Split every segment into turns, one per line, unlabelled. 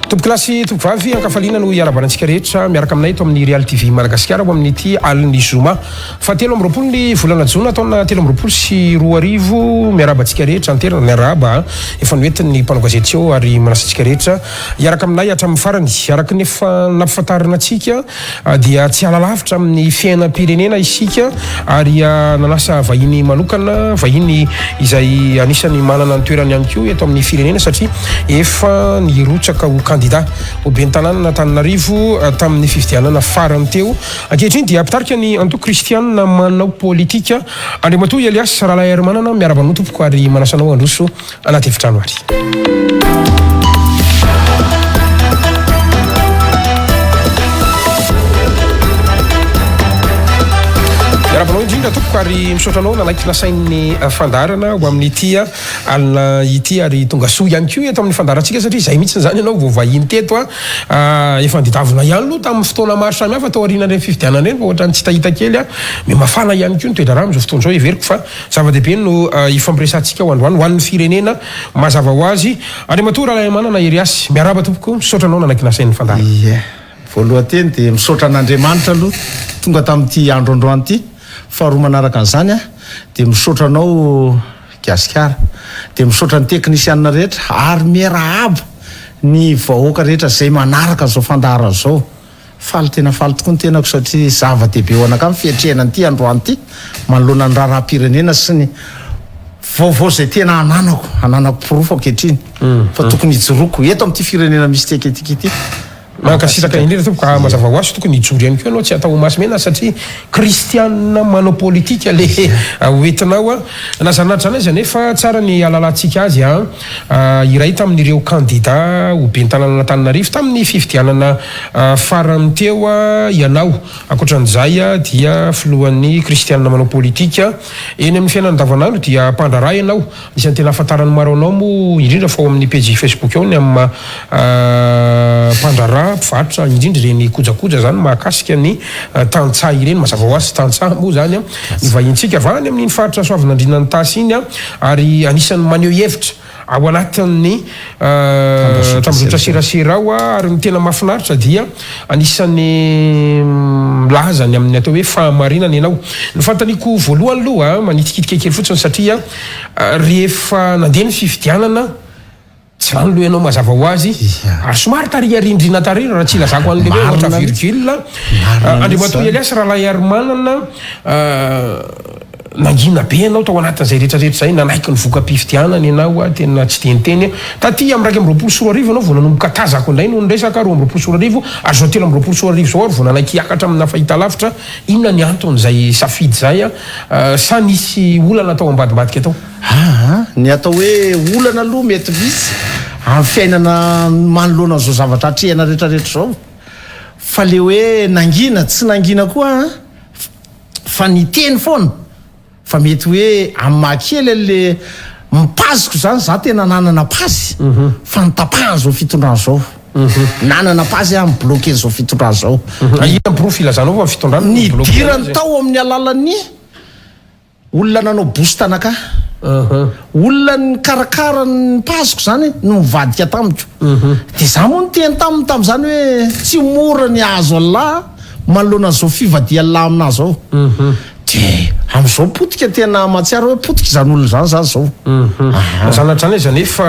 Topoklasy topovavy ankafaliana no iarabanantsika rehetra miaraka aminay eto amin'ny Real TV Madagasikara ho amin'ny ity alin'ny Zoma fa 13 ny volana Jona taona 2024 miarabantsika rehetra anterana miaraba efa noentin'ny mpanao-gazety eo ary manasantsika rehetra iaraka aminay hatramin'ny farany araka nefa nampafantarina antsika dia tsy alalavitra amin'ny fiainam-pirenena isika ary nanasa vahiny manokana vahiny izay anisany manana ny toerany ihany koa eto amin'ny firenena satria efa nirotsaka ho candidat au bentanana Antananarivo tamin'ny fifidianana farany teo ankehitriny dia pitarika ny Anto Christian manao politika Andriamatoa Elias Ralaher manana miarabano tompoko ary manasanao androso anaty efitrano ary rabanao indrindra tompoko ary misaotranao nanaiky nasain'ny fandarana ho amin'ny ity alina ity ary tonga soa ihany koa eto amin'ny fandarantsika satria izay mihitsy zany ianao vao vahiny teto efa nditavina ihany aloha tamin'ny fotoana maro samihafa tao aorianan'ireny fifidianana ireny fa ohatra ny tsy tahita kely me mafana ihany koa ny toedrarano amin'izao fotoan'izao everiko fa zava-dehibe no ifampiresantsika ho androany ho an'ny firenena mazava ho azy Andriamatoa Ralaher manana Elias miaraba tompoko misaotranao nanaiky nasain'ny fandarana
voalohany dia misaotra an'Andriamanitra aloha tonga tamin'ity androandroany ity faharoa manaraka an'izany dia misaotranao Gasikara dia misaotra ny teknisianina rehetra ary miarahaba ny vahoaka rehetra izay manaraka zao fandarana zao faly tena faly tokoa ny tenako satria zava-dehibe ho anakamy fiatrehanany ity androany ity manoloana ny raharaha-pirenena sy ny vaovao izay tena ananako pirofo ankehitriny fa tokony hijoroako eto amin'ity firenena misy tekatika ity
mankasiraka indrindra tompoko mazava ho azy tokony hijory ihany koa ianao tsy atao masimena satria kristianina manao politika le hoentinao nazanatra izy nefa tsara ny alalantsika azy iray tamin'ireo candidat ho bentanana Antananarivo tamin'ny fifidianana farany teo ianao ankoatran'izay dia filohan'ny kristianina manao politika eny amin'ny fiainana andavanandro dia mpandraraha ianao isan'ny tena ahafantarany maro anao moa indrindra fa ao amin'ny page Facebook eo ny amin'ny mpandraraha mpivarotra indrindra ireny kojakoja zany mahakasika ny tantsaha ireny mazava ho azy tantsaha moa zany ny vahintsika avany amin'iny faritra Soavinandriana ny tasy iny ary anisany maneho hevitra ao anatin'ny tambazotran serasera ao ary ny tena mahafinaritra dia anisany milaza ny amin'ny atao hoe fahamarinana ianao ny fantaniko voalohany aloha manitikitika kely fotsiny satria rehefa nandeha ny fifidianana tsy rano loha ianao mazava ho azy ary somary tarihirindrina tarihina raha tsy ilazako an'le hoe ohatra virgule Andriamatoa Elias Ralaher manana nangina be ianao tao anatin'izay rehetrarehetra zay nanaiky ny voka-pifidianana ianao tena tsy teniteny taty amin'ny 224 ianao vao nanomboka tazako indray no nresaka 224 ary zao 224 zao ary vao nanaiky hiakatra amina fahita lavitra inona ny antony zay safidy zay sa nisy olana atao ambadibadika atao
ny atao hoe olana aloha mety misy amin'ny fiainana manoloana zao zavatra atrehana rehetrarehetra zao fa le hoe nangina tsy nangina koa fa ny teny foana fa mety hoe amin'ny mahakely le mipaziko zany za tena nanana pazy fa nitapahana zao fitondrana zao nanana pazy mibloke zao fitondrana zao
ina profil zany ao fitondrana
ny dirany tao amin'ny alalan'ny olona nanao bostanaka olona ny karakara ny paziko zany no mivadika tamiko dia za moa ny teny tamin'izany hoe tsy mora ny azo Allah manoloana zao fivadia Allah amina zao dia amin'izao potika tena mahatsiaro hoe potika izany olona zany za zao
zanatrany izy nefa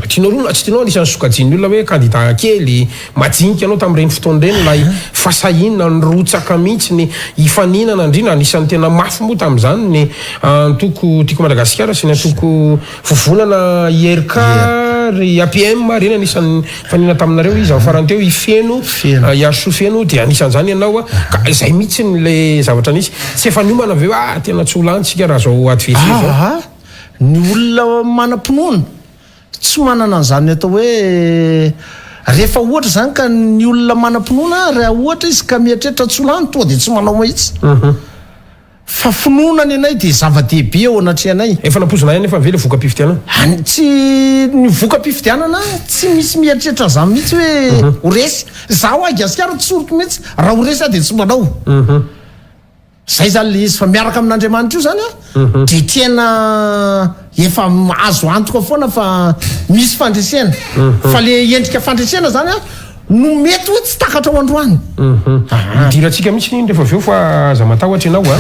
tianao aloha tsy tianao anisan'ny sokajiny olona hoe candidat kely majinika ianao tamin'ireny fotoana ireny lay fasahinana ny rotsaka mihitsy ny ifaninana indrindra anisan'ny tena mafy moa tamin'izany ny antoko tiako Madagasikara sy ny antoko vovonana IRK ry APM reny anisan'ny fanina taminareo izy amin'ny farany teo ifeno iasofeno dia anisan'izany ianao ka izay mihitsy le zavatra nisy tsy efa niomana aveo tena tsy olantsika raha zao adversaire
ny olona manam-pinoana tsy manana an'izany atao hoe rehefa ohatra zany ka ny olona manam-pinoana raha ohatra izy ka mieritreritra tsy olany tonga dia tsy manao mahitsy fa finoana ny anay dia zava-dehibe ao anatrehanay
efa nampozina ihany efa vele voka-pifidianana
tsy ny voka-pifidianana tsy misy mieritreritra zany mihitsy hoe horesy zaho Gasikara tsy soroko mihitsy raha horesy dia tsy manao zay zany le izy fa miaraka amin'Andriamanitra io zany dia tena efa azo antoka foana fa misy fandresena fa le endrika fandresena zany a no mety hoe tsy takatra ao androany
idirantsika mihitsy iny rehefa aveo fa aza matahotra ianao a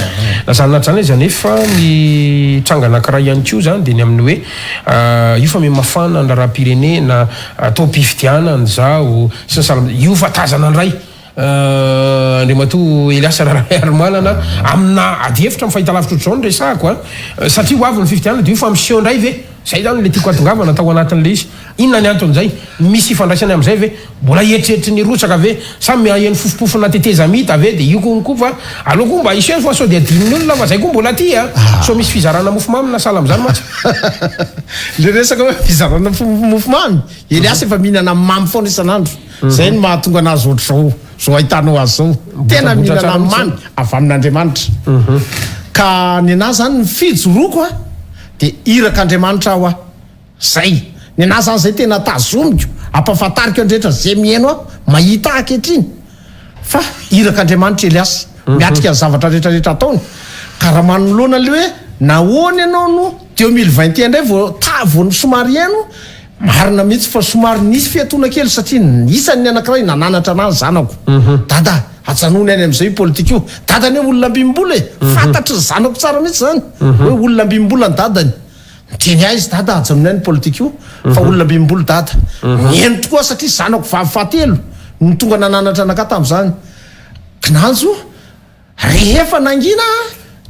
nazananaty zany izy anefa ny tranga anankiray ihany ko zany dia ny amin'ny hoe io fa mafana ny raharam-pirenena atao mpifidianany zao sy ny salama io fa tazana andray andriamato Elias Raramanana amina ady hevitra amin'ny fahitalavitra ohatr'izao ny resahako a satria ho avy ny fifidianana dia io fa miseho indray ve zay zany le tiako atongavana tao anatin'le izy inona ny anton'izay misy ifandraisany amin'izay ve mbola eritreritry ny rotsaka ve samy aheny fofopofona teteza mita ve dia io konko fa aloha koa mba iseho fa sao dia adininy olona fa zay koa mbola ty a so misy fizarana mofomamy na sala am'izany matsy
le resaka hoe fizarana mofomamy Elias efa mihinana mamy foana isan'andro zay ny mahatonga anazy ohatr'izao zao ahitanao azy zao tena mihinana mamy avy amin'Andriamanitra ka ny anazy zany ny fijoroako a dia irak'Andriamanitra aho a zay ny anazy zany zay tena tazomiko ampafantariko andrehetra zay mihaino a mahita akehitriny fa irak'Andriamanitra Elias miatrika ny zavatra rehetrarehetra ataony ka raha manoloana le hoe nahoana ianao no 2021 indray vao somary eno marina mihitsy fa somary nisy fiatoana kely satria isan'ny anankiray nananatra anazy zanako dada ajanony any amin'izay politika io dadany hoe olona ambimbola fantatry zanako tsara mihitsy zany hoe olona ambimbola ny dadany miteny azy dada ajanony any politika io fa olona ambimbola dada mihaino tokoa satria zanako fahafatelo ny tonga nananatra anaka tamin'izany kinanjo rehefa nangina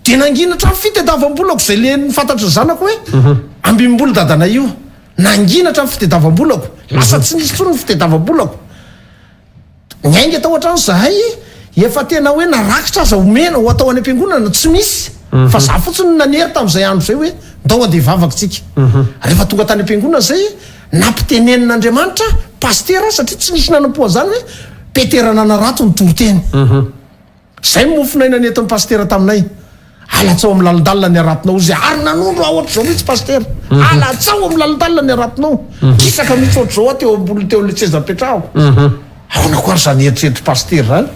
dia nangina hatramin'ny fitadiavam-bolako zay le nifantatry zanako hoe ambimbola dadana io nangina hatramin'ny fitadiavam-bolako lasa tsy nisy tsony ny fitadiavam-bolako nyainga atao ohatrany zahay efa tena hoe narakitra aza omena ho atao any am-piangonana tsy misy fa za fotsiny nanery tamin'izay andro zay hoe ndao andeha vavaka tsika rehefa tonga tany am-piangonana zay nampitenen'Andriamanitra pastera satria tsy nisy nanam-poan'izany hoe peterana narato ny toroteny zay mofinaina nentin'ny pastera taminay alatsao amin'ny lalindalina ny aratinao zay ary nanondro ao ohatr'izao mihitsy pastera alatsao amin'ny lalindalina ny aratinao kisaka mihitsy ohatr'izao a teo ambony teo le tseza petrahako aona koa ary zany eritreritry pastera zany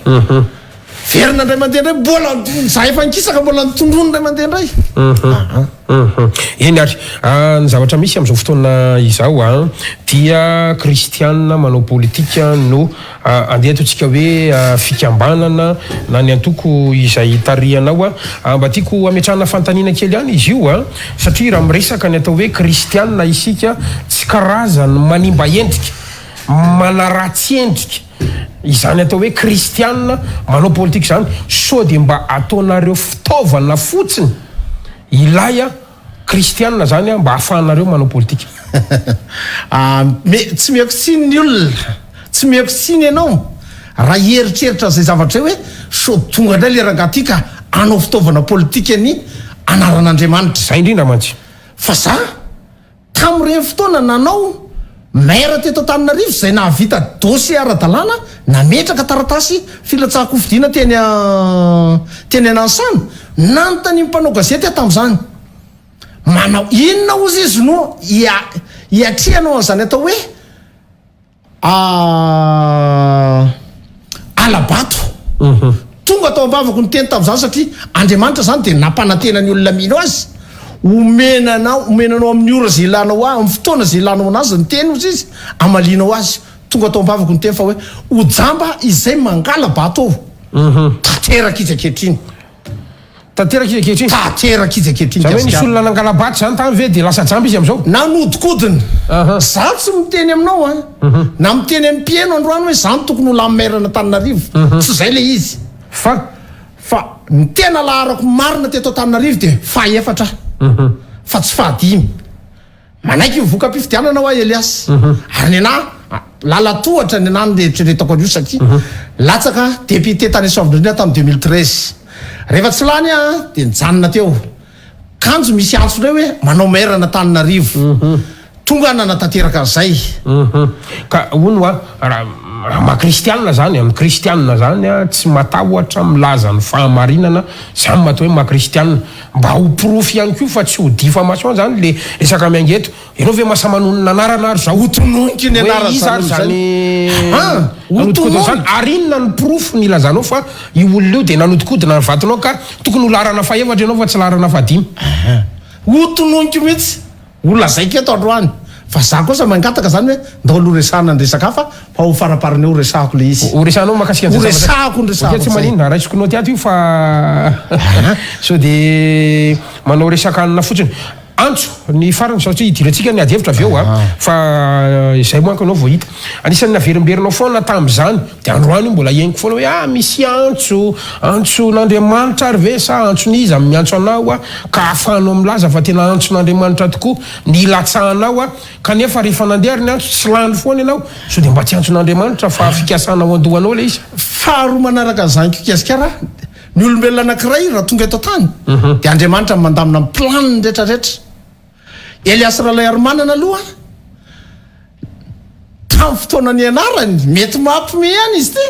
verina indray mandeha indray mbola za efa nikisaka mbola nitondrony indray mandeha indray
eny ary ny zavatra misy amin'izao fotoana izao a dia kristianina manao politika no andeha ataontsika hoe fikambanana na ny antoko izay tarihanao a mba tiako ametrahana fantaniana kely ihany izy io a satria raha miresaka ny atao hoe kristianina isika tsy karazany manimba endrika manaratsy endrika izany atao hoe kristianina manao politika zany so dia mba ataonareo fitaovana fotsiny ilaya kristianina zany a mba ahafahanareo manao politika
tsy mihako tsiny ny olona tsy mihako tsiny ianao raha eritreritra zay zavatra hoe so tonga indray le rangaty ka anao fitaovana politika ny anaran'Andriamanitra
zay indrindra mantsy
fa za tamin'ireny fotoana nanao maira teto Antananarivo zay nahavita dosy ara-dalàna nametraka taratasy filatsahako fidiana teny Nansana nanontany mpanao gazety tamin'izany manao inona ozy izy no hiatrihanao an'izany atao hoe alabato tonga atao ambavako ny teny tamin'izany satria Andriamanitra zany dia nampanantena ny olona mino azy omenanao amin'ny ora zay ilanao amin'ny fotoana zay ilanao anazy ny teny ozy izy amalinao azy tonga atao ambavako ny teny fa hoe hojamba izay mangala bato tanteraka izy akehitriny
zany hoe nisy olona nangalabaty zany tany ve dia lasa jamba izy am'izao
nanodikodiny za tsy miteny aminao a na miteny amin'ny mpieno androany hoe zany tokony olo am'mairana Antananarivo tsy zay le izy fa ny tena laharako marina teto Antananarivo dia faefatra fa tsy fahadimy manaiky mivoaka mpifidianana ho a Elias ary ny anahy lalatohatra ny anahy nyeritreretako an'io satria latsaka député tany Soavidrina tamin'ny 2013 rehefa tsy lany a dia nijanona teo kanjo misy antsonay hoe manao mairana Antananarivo tonga nanatanteraka an'izay
ka ono a raha mahakristianina zany amin'ny kristianina zany a tsy matahotra milaza ny fahamarinana zany mata hoe mahakristianina mba ho porofy ihany koa fa tsy ho diffamation zany le resaka miangeto ianao ve mahasamanonina anarana ary za
hotonoiky ny
anara zany zany ary inona ny porofo nilazanao fa io olona io dia nanodikodina ny vatinao ka tokony ho larana faefatra ianao fa tsy larana fahadimy
hotonoiky mihitsy olona zay keto androany fa za kosa mangataka zany hoe ndao aloha resahana andresaka fa ho faraparany eo resahako le izy
oresanao mahakasika an'izay zavatra.
resahako ny resahako
tsy maninona raisikonao ty ato io fa so de manao resakanina fotsiny antso ny farany satria idirantsika ny adihevitra avy eo fa izay moanko anao vao hita anisan'ny naverimberinao foana tamin'izany de androany io mbola iainiko foana hoe misy antso n'Andriamanitra ary ve sa antson'iza miantso anao ka ahafahanao milaza fa tena antson'Andriamanitra tokoa ny ilatsahanao kanefa rehefa nandeha ary ny antso tsy landro foana ianao so de mba tsy antson'Andriamanitra fa fikasanao andohanao le izy
faharoa manaraka an'izany kikasikara ny olombelona anankiray raha tonga eto tany de Andriamanitra mandamina amin'ny planiny rehetrarehetra Elias ralay ary manana aloha tamin'ny fotoana ny anarany mety mampime ihany izy ty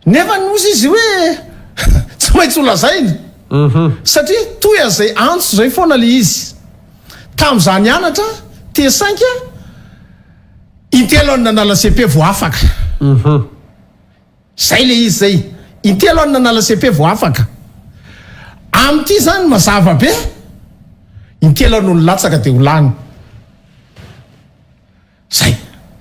nefa nosy izy hoe tsy maintsy olazainy satria toy azay antso zay foana le izy tamin'izany anatra tesainka intelo any nanala CP vo afaka zay le izy zay intelo any nanala CP vo afaka amin'ity zany mazava be intelo no latsaka de olany zay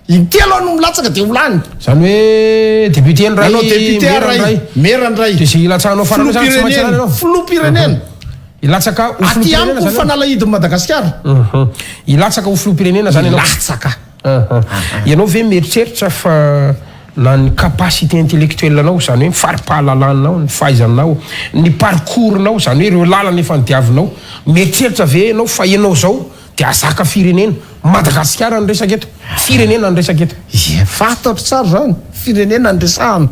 intelo no latsaka de olany
zany hoe député ray
anao député ray meranray
de zay ilatsahanao farany zany tsy maintsy anao
filoham-pirenena
ilatsaka ho
aty amiko fanalahidy Madagasikara
ilatsaka ho filoham-pirenena zany ianao
latsaka
ianao ve mieritreritra fa na ny capacité intellectuelle anao zany hoe fari-pahalalanao ny fahaizanao ny parcours-nao zany hoe ireo lalana efa nidiavinao mieritreritra ve ianao fa ianao zao de azaka firenena Madagasikara ny resaka eto firenena ny resaka eto
fantatro tsara zany firenena ny resahana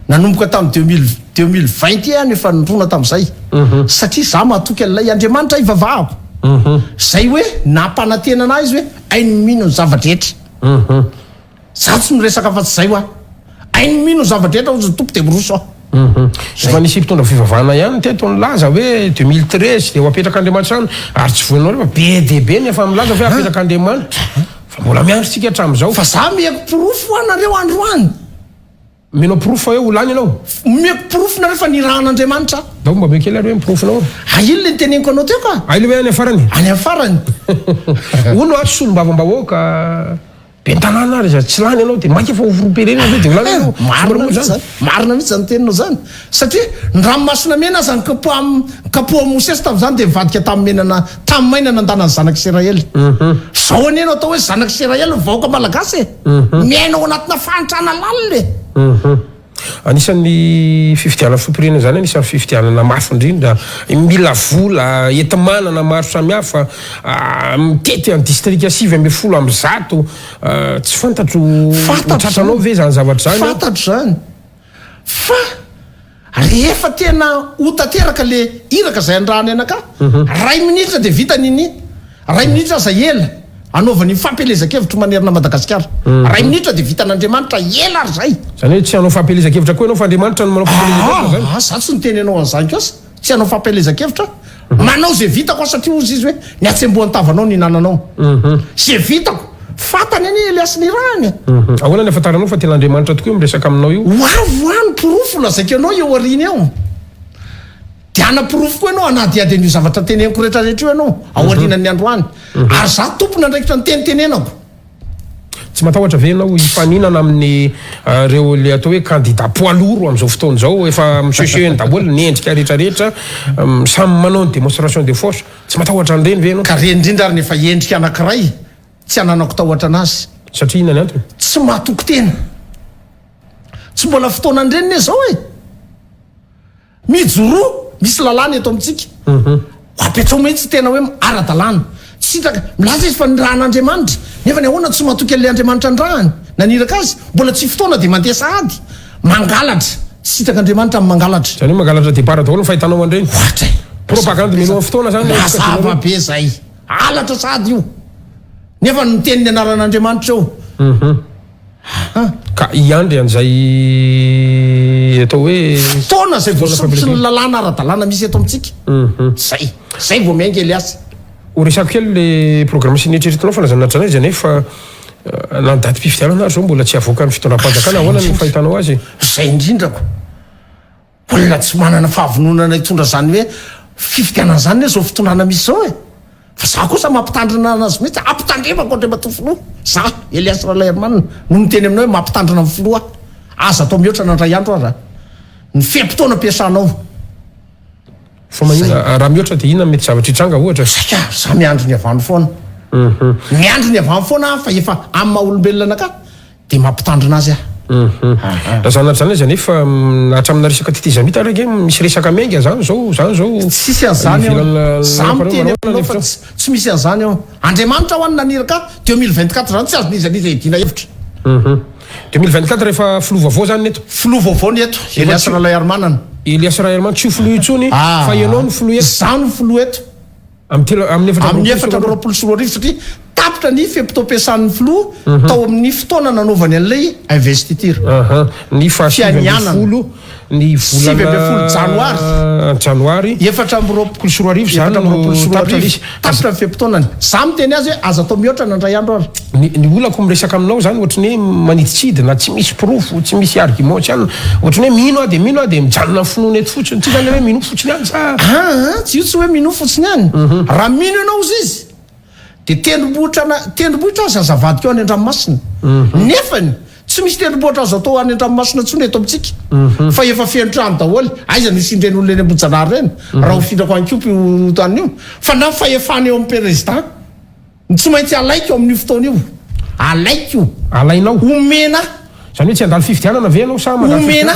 nanomboka tamin'ny 2020 ihany efa nirona tamin'izay satria za mahatoky an'ilay Andriamanitra ivavahako zay hoe nampanantena anazy izy hoe ainy mino ny zavadrehetra za tsy miresaka fa tsy zay ho ainy mino ny zavadrehetra ozy tompo de miroso
efa nisy mpitondra fivavahana ihany teto nilaza hoe 2013 de ho apetraka Andriamanitra any ary tsy voinao refa be de be nefa milaza hoe apetraka Andriamanitra fa mbola miandrotsika hatramin'izao
fa za mieko pirofo anareo androany
menao pirofo hoe olany ianao
mieko pirofo nareo fa nirahan'Andriamanitra
dao mba mekely ary hoe mipirofonao
ino le niteneniko anao teo ka
ay le hoe any afarany
any afarany
ono ato solom-bavambahoaka bentanana ary za tsy lany ianao de mainka efa hofirom-pirenena ve de olany ianao
marina mihitsy zany teninao zany satria ndranomasina mena zany kapoa Mosesy tamin'izany de mivadika tamin'ny mainana andanany zanak'Israely zao anena atao hoe zanak'Israely vahoaka malagasy miainao anatina fahantrana lalile
anisan'ny fifidianana fipirenena zany anisan'ny fifidianana mafy indrindra mila vola entimanana maro samihafa mitety any distrika 7 tsy fantatro tratranao ve zany zavatra zany
fantatro zany fa rehefa tena hotateraka le iraka zay andrany anaka ray minitra de vita nini ray minitra zay ela anaovany fampelezakevitra manerina Madagasikara ray minitra de vitan'Andriamanitra ela ary zay
zany hoe tsy hanao fampelezakevitra koa ianao fa Andriamanitra no manao fampelezakevitra zany
za tsy niteny anao an'izany kosa tsy hanao fampelezakevitra manao zay vitako satria ozy izy hoe ny atsembohan'ny tavanao ny nananao zay vitako fatany any Elias ny rahany
ahoana ny afantaranao fa tena Andriamanitra tokoa io miresaka aminao io
hoany pirofo lazaiky anao eo ariny eo de anapirofo koa ianao anadiady an'io zavatra teneniko rehetrarehetra io ianao ao arinan'ny androany ary za tompona andraikitra ny tenitenenako
tsy matahotra ve ianao hifaninana amin'ny reo le atao hoe candidat poids lourd amin'izao fotoana zao efa miseseny daholo ny endrika rehetrarehetra samy manao ny démonstration de force tsy matahotra an'ireny ve ianao
ka reny indrindra ary nefa endrika anankiray tsy ananako tahotra anazy
satria inona ny antony
tsy mahatoky tena tsy mbola fotoana andreny ne zao e mijoro misy lalàna eto amintsika apetrao mihitsy tena hoe ara-dalàna tsy hitaka milaza izy fa nirahan'Andriamanitra nefa ny ahoana tsy mahatoky an'le Andriamanitra andrahany naniraka azy mbola tsy fotoana de mandeha sahady mangalatra tsy hitaka Andriamanitra amin'ny mangalatra
zany hoe mangalatra départ daholo ny fahitanao an'ireny
ohatra
propagande mino fotoana zany
mazava be zay alatra sahady io nefa niteny ny anaran'Andriamanitra eo
ka iandry an'izay atao hoe
fotoana zay voasotry ny lalàna ara-dalàna misy eto amintsika zay vao miainga Elias
ho resako kely le programme sy nieritreretinao fa nazanatranay zany fa nandaty mpifidianana ary zao mbola tsy avoaka ny fitondram-panjakana ahoana ny fahitanao azy
zay indrindrako olona tsy manana fahavononana hitondra zany hoe fifidianana zany hoe zao fitondrana misy zao e fa za kosa mampitandrina anazy mihitsy ampitandremako ndre matofilo za Elias Ralerman no miteny aminao hoe mampitandrina amin'ny filoa aza atao mihoatra nandray andro ara ny fiam-potoana ampiasanao
fa manina raha mihoatra dia inona mety zavatra hitranga ohatra
saka za miandro ny avano foana miandro ny avano foana fa efa amin'ny maha olombelona ka dia mampitandrina azy
da zanatra zany izy nefa hatramina resaka titizamita reke misy resaka menga zany zao
tsisy an'izany ao za miteny aminao fa tsy misy an'izany ao Andriamanitra ho any naniraka 2024 zany tsy azo nizaniza edina hevitra
2024 rehefa filova vao zany neto
filova vao ny eto Elias Ralerman
Elias Ralerman tsy ho filoha itsony fa ianao no filoha eto
za no filoha eto amin'ny efatra roapolo sy roa arivo satria tapitra ny fiam-pitom-piasan'ny filoha tao amin'ny fotoana nanaovany an'ilay investiture
ny fahasivy ny
volana
janoary
efatra amby roapolo
sy roa arivo zany
tapitra ny fiam-pitonany za miteny azy hoe aza atao mihoatra nandray andro ary
ny olako miresaka aminao zany ohatrany hoe maniditsidy na tsy misy pirofo tsy misy argument tsy any ohatrany hoe mino a dia mijanona ny finoana eto fotsiny tsy zany hoe mino fotsiny any sa
tsy io tsy hoe mino fotsiny any raha mino ianao izy izy dia tendrombohitra azy azavadika ao any an-dranomasina nefany tsy misy tendrombohitra azo atao any an-dranomasina tsony eto amintsika fa efa fenotrano daholo aiza no isindreny olona eny ambonjanary reny raha ho findrako ankopy tany io fa na fahefana eo amin'ny président tsy maintsy alaika eo amin'io fotoana io alaika io
alainao
omena
zany hoe tsy andalo fividianana ve anao sa
omena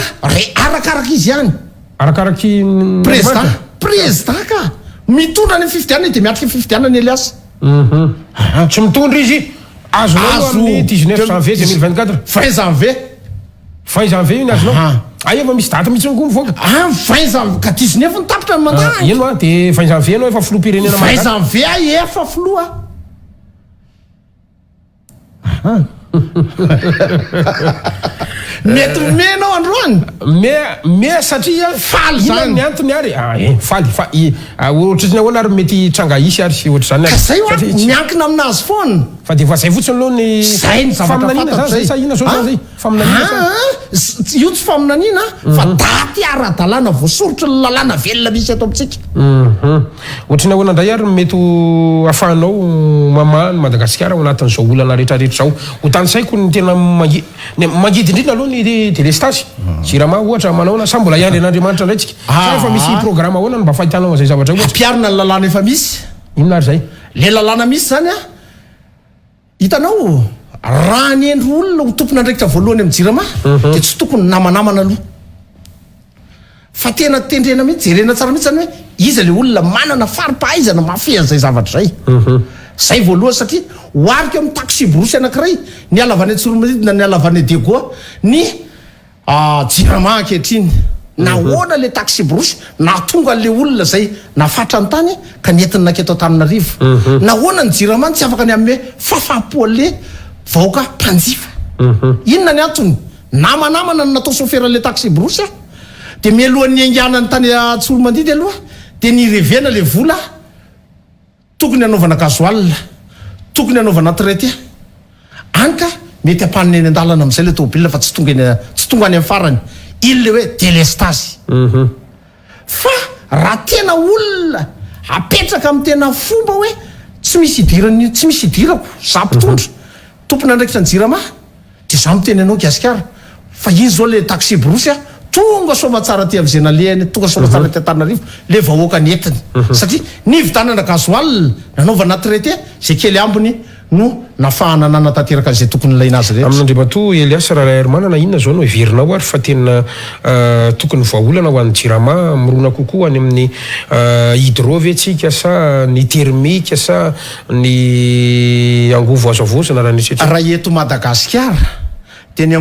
arakaraka izy ihany
arakaraky
président ka mitondra ny fividianana dia miatrika fividianana Elias
tsy mitondra izy azonao amin'ny 19 janvier 2024
20 janvier
20 janvier iny azonao efa misy data mihitsy ngo mivoaka
20 janvier ka 19 ny tapitra ny mandaha
ino a dia 20 janvier anao efa filoha-pirenena
20 janvier efa filoha mety menao androany
me satria
faly zany
ny antony ary faly fa ohatrany ahoana ary mety tranga isy ary sy ohatra zany
zay oa miankina aminazy foana
fa dia voazay fotsiny aloha ny
zay ny
faminanina zany zay sa ina zao zany zay faminanina
io tsy faminanina fa daty ara-dalàna voasorotra ny lalàna velona misy ato amintsika
ohatrany ahoana indray ary mety ahafahanao mamany Madagasikara ao anatin'izao olana rehetrarehetra zao ho tany saiko ny tena mangidy indrindra aloha ny délestage Jirama ohatra manaona sa mbola ihany Andriamanitra indray tsika sa efa misy programme ahoana no mba fahitanao an'izay zavatra ohatra
piarina ny lalàna efa misy
inona ary zay
le lalàna misy zany hitanao raha ny endro olona ho tompona andraikitra voalohany amin'ny Jirama dia tsy tokony namanamana aloha fa tena tendrena mihitsy jerena tsara mihitsy zany hoe izy le olona manana fari-pahaizana mafia an'izay zavatra zay voalohany satria hoarika amin'ny taxi borosy anankiray ny alavany Tsoromidina ny alavany Degoa ny Jirama ankehitriny nahoana le taxi borosy na tonga le olona zay nafatra ny tany ka nentina naketo Antananarivo nahoana ny Jirama tsy afaka ny amin'ny hoe fafapo-le vahoaka mpanjifa inona ny antony namanamana ny natao soferan'le taxi borosy dia mialohan'ny ainganany tany Tsoromandidy aloha dia nirevena le vola tokony anaovana gasoil tokony anaovana traité anka mety ampanina eny an-dalana amin'izay le tômôbilina fa tsy tonga any amin'ny farany il le hoe délestage fa raha tena olona apetraka amin'ny tena fomba hoe tsy misy idirako za mpitondra tompona andraikitra ny Jirama dia za miteny anao Gasikara fa izy zao le taxi borosy tonga soma tsara ty amin'izay nalehany tonga soma tsara ty Antananarivo le vahoaka netiny satria nividanana gasoil nanaovana traité zay kely ambony no nafahana nanatanteraka zay tokony ilaina azy rehetra
amin'Andriamatoa Elias Ralerman na inona zao no heverinao ary fa tena tokony vahaolana ho an'ny Jirama mirona kokoa any amin'ny hydro ve tsika sa ny termika sa ny angovo azo avozina raha nitretra
raha eto Madagasikara dia ny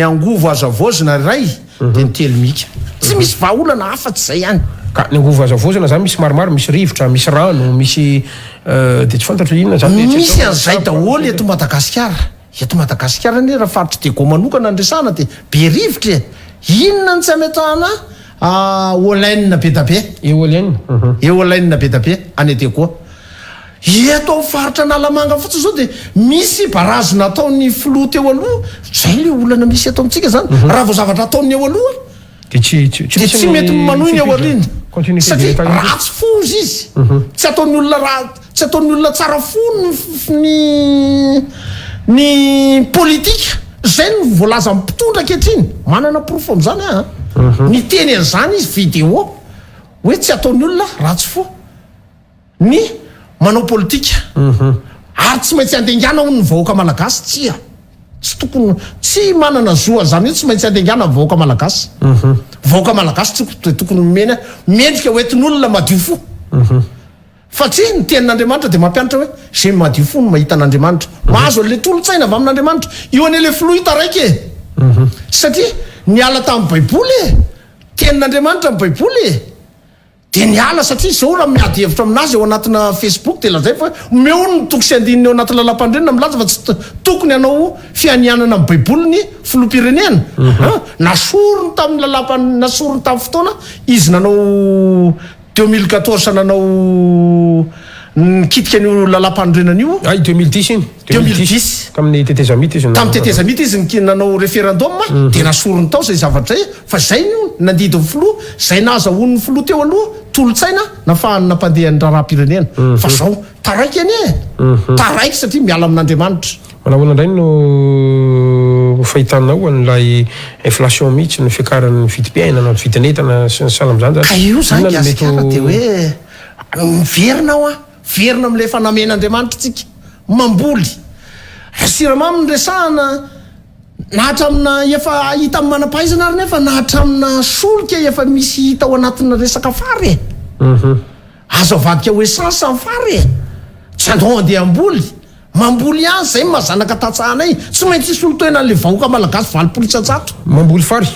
angovo azo avozina ray dia ny termika tsy misy vahaolana hafa tsy zay ihany
ka ny angovo azo avozina zany misy maromaro misy rivotra misy rano misy dia tsy fantatro inona zany
misy an'izay daholo eto Madagasikara ny raha faritra Degoa manokana andresana dia be rivotra inona ny tsy ametahana Olaine be da be Olaine be da be any Degoa eto ao faritra Nalamanga fotsiny zao dia misy barazy nataony filoha teo aloha zay le olana misy eto amintsika zany raha vao zavatra ataony eo aloha dia tsy mety manohy ny eo aliny satria ratsy fozy izy tsy ataony olona raha tsy ataon'ny olona tsara fo ny politika zay no voalaza mpitondra kehitriny manana profo am'zany ny teny an'izany izy vidéo hoe tsy ataon'ny olona ratsy fo ny manao politika ary tsy maintsy andengana ho ny vahoaka malagasy tsia tsy tokony tsy manana zoa zany hoe tsy maintsy andengana ny vahoaka malagasy vahoaka malagasy tsy tokony mendrika hoentin'olona madio fo fatria ny tenin'Andriamanitra dia mampianatra hoe zay madio fo no mahita an'Andriamanitra mahazo an'le tolotsaina avy amin'Andriamanitra io an'le filohita raiky satria niala tamin'ny baiboly tenin'Andriamanitra amin'ny baiboly dia niala satria zao raha miady hevitra aminazy eo anatina Facebook dia lazay fa meo ny toko sy andinina eo anaty lalam-pandrenina milaza fa tsy tokony hanao fianianana amin'ny baiboly ny filoham-pirenena nasorony tamin'ny nasorony tamin'ny fotoana izy nanao 2014 nanao nikitika an'io lalam-pandrenana io
2010 iny
2010
tamin'ny tetezamita izy
tamin'ny tetezamita izy nanao référendum dia nasorony tao zay zavatra fa zay no nandidy filoha zay nahazahoan'ny filoha teo aloha tolotsaina nafahany nampandeha ny raharam-pirenena fa zao taraiky any taraiky satria miala amin'Andriamanitra
manahoana indray no fahitanao an'ilay inflation mihitsy ny fiakaran'ny vidim-piainana ny vidin'entana sy ny salam'izany
ka io zany gasikara dia hoe miverina ao verina amin'ilay fanamen'Andriamanitra tsika mamboly siramamy ny resahana nahatra efa hita amin'ny manam-pahaizana ary nefa nahatra amina solika efa misy hita ao anatina resaka fary azo avadika hoe sansany fary tsy andao andeha amboly mamboly ihany zay mazanaka tatsahanay tsy maintsy isolotoena an'le vahoaka malagasy 20%
mamboly fary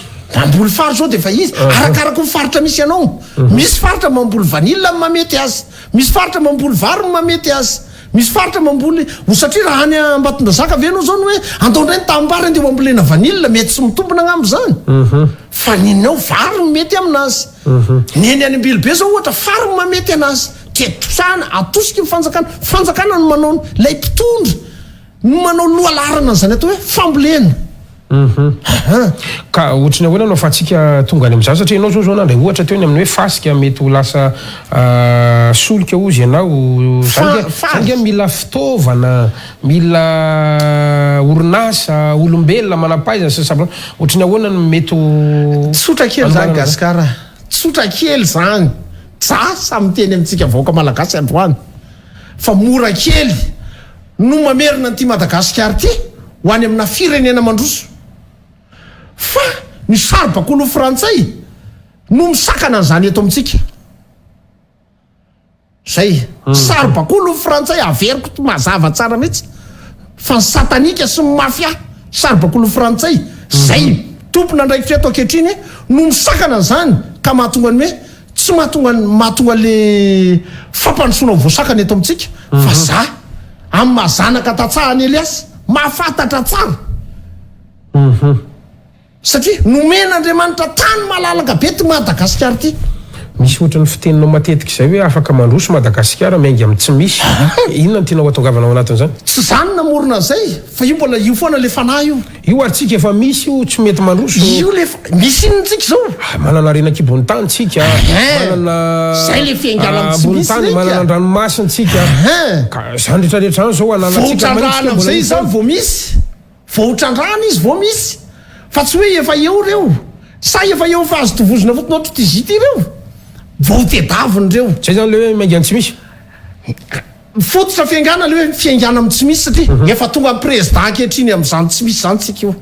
zao dia fa izy arakaraka ny faritra misy anao misy faritra mamboly vanilla mamety azy misy faritra mamboly vary mamety azy misy faritra mamboly satria raha any Ambatondrazaka ve anao zao ny hoe andao indray ny tambary andeha mambolena vanilla mety sy mitombona agnambo zany fa ninao vary mety aminazy neny any Ambilobe zao ohatra fary mamety anazy dia tosana atosika fanjakana no manao lay mpitondra no manao lohalarana zany atao hoe fambolena
ka ohatrany ahoana no afahantsika tonga any amin'izany satria ianao zao nandray ohatra teo ny amin'ny hoe fasika mety ho lasa solika ozy ianao zany mila fitaovana mila orinasa olombelona manam-pahaizana sy sabona ohatrany ahoana no mety
tsotra kely zany gasikara tsotra kely zany samy teny amintsika vahoaka malagasy androany fa mora kely no mamerina n'ity Madagasikara ty ho any amina firenena mandroso fa ny sary-bakolo frantsay no misakana an'izany eto amintsika zay sary-bakolo frantsay averiko mazava tsara mihitsy fa ny satanika sy ny mafia sary-bakolo frantsay zay tompona ndraikitra eto ankehitriny no misakana an'izany ka mahatonga ny hoe tsy mahatonga le fampandrosoana voasakana eto amintsika fa za amin'ny mahazanaka tatsahany Eliasy mahafantatra tsara satria nomen'Andriamanitra tany malalaka be ty Madagasikara ty
misy ohatrany fiteninao matetika izay hoe afaka mandroso Madagasikara miainga amin'ny tsy misy inona no tianao hatongavanao anatin'izany
tsy zany namorona zay fa io mbola io foana le fanahy
io ary tsika efa misy io tsy mety mandroso
io le misy inontsika zao
manana renakibony tany tsika manana
zay le fiaingana amin'ny tsy misy
manana andranomasina tsika ka zany rehetrarehetra any zao
ananantsika amin'izay zany vao misy vohotrandrana izy vao misy fa tsy hoe efa eo reo sa efa eo fa azo tovozona fotona ohatry tizity ireo vao tedaviny reo
zay zany le hoe miaingana tsy misy
fototra fiaingana le hoe fiaingana amin'ny tsy misy satria efa tonga amin'ny président ankehitriny amin'izany tsy misy zany tsika io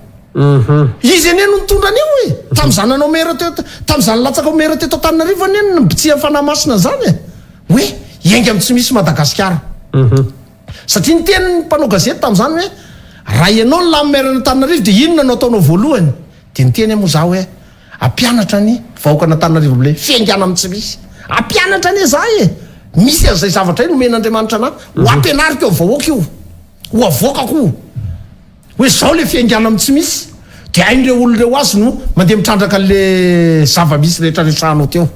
izy ene no nitondra an'io e tamin'izany anao mera teto tamin'izany latsaka mera teto Antananarivo ane no mbitsia fanahy masina zany e hoe iainga amin'ny tsy misy Madagasikara satria ny teny ny mpanao gazety tamin'izany hoe raha ianao ny lamomerana Antananarivo dia inona no ataonao voalohany dia niteny moa za hoe ampianatra ny vahoaka n'Antananarivo bile fiaingana amin'ny tsy misy ampianatra ane za e misy an'izay zavatra iny nomen'Andriamanitra anahy ho ampianarika eo vahoaka io ho avoakako hoe zao le fiaingana amin'ny tsy misy dia hain'ireo olon'ireo azy no mandeha mitrandraka an'le zava-misy rehetrarehetrahanao teo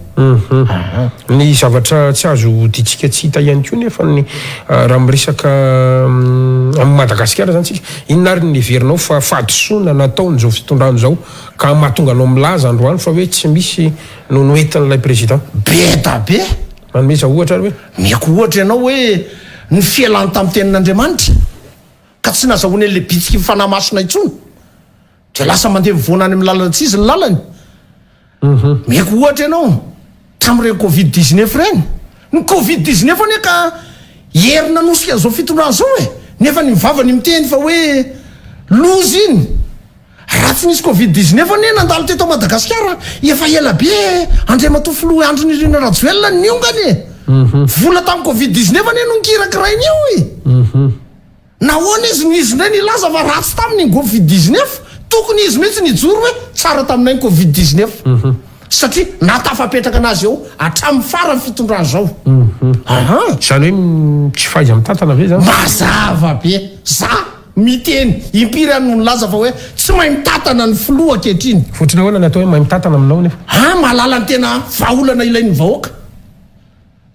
ny zavatra tsy azo ditsika tsy hita ihany koa nefa ny raha miresaka amin'ny Madagasikara zany tsika inona ary ny heverinao fa fahadisoana nataony zao fitondrano zao ka mahatonga anao milaza androany fa hoe tsy misy no entin'ilay président
be da be
manome za ohatra ary hoe
meko ohatra ianao hoe ny fialany tamin'ny tenin'Andriamanitra ka tsy nazahoany an'le bitsika fanamasina intsony de lasa mandeha mivoana any amin'ny lalana tsy izy ny lalany. Meko ohatra ianao tamin'ireny Covid-19 reny, ny Covid-19 ane ka herina nosika zao fitondrana zao nefa ny mivavany miteny fa hoe lozy iny. Raha tsy nisy Covid-19 ane nandalo teto Madagasikara efa ela be Andriamatoa filoha Andry Nirina Rajoelina ny niongany vola tamin'ny Covid-19 ane no nkirakirainy io nahoana izy ndray nilaza fa ratsy tamin'ny Covid-19 tokony izy mihitsy nijoro hoe tsara taminay Covid-19 satria natafapetraka anazy eo hatramin'ny farany fitondrana zao.
Zany hoe tsy faiza mitantana ve zany?
Mazava be za miteny impiry any no laza fa hoe tsy mahay mitantana ny filoha ankehitriny.
Fotsiny ahoana ny atao hoe mahay mitantana aminao nefa?
Mahalala ny tena vahaolana ilain'ny vahoaka.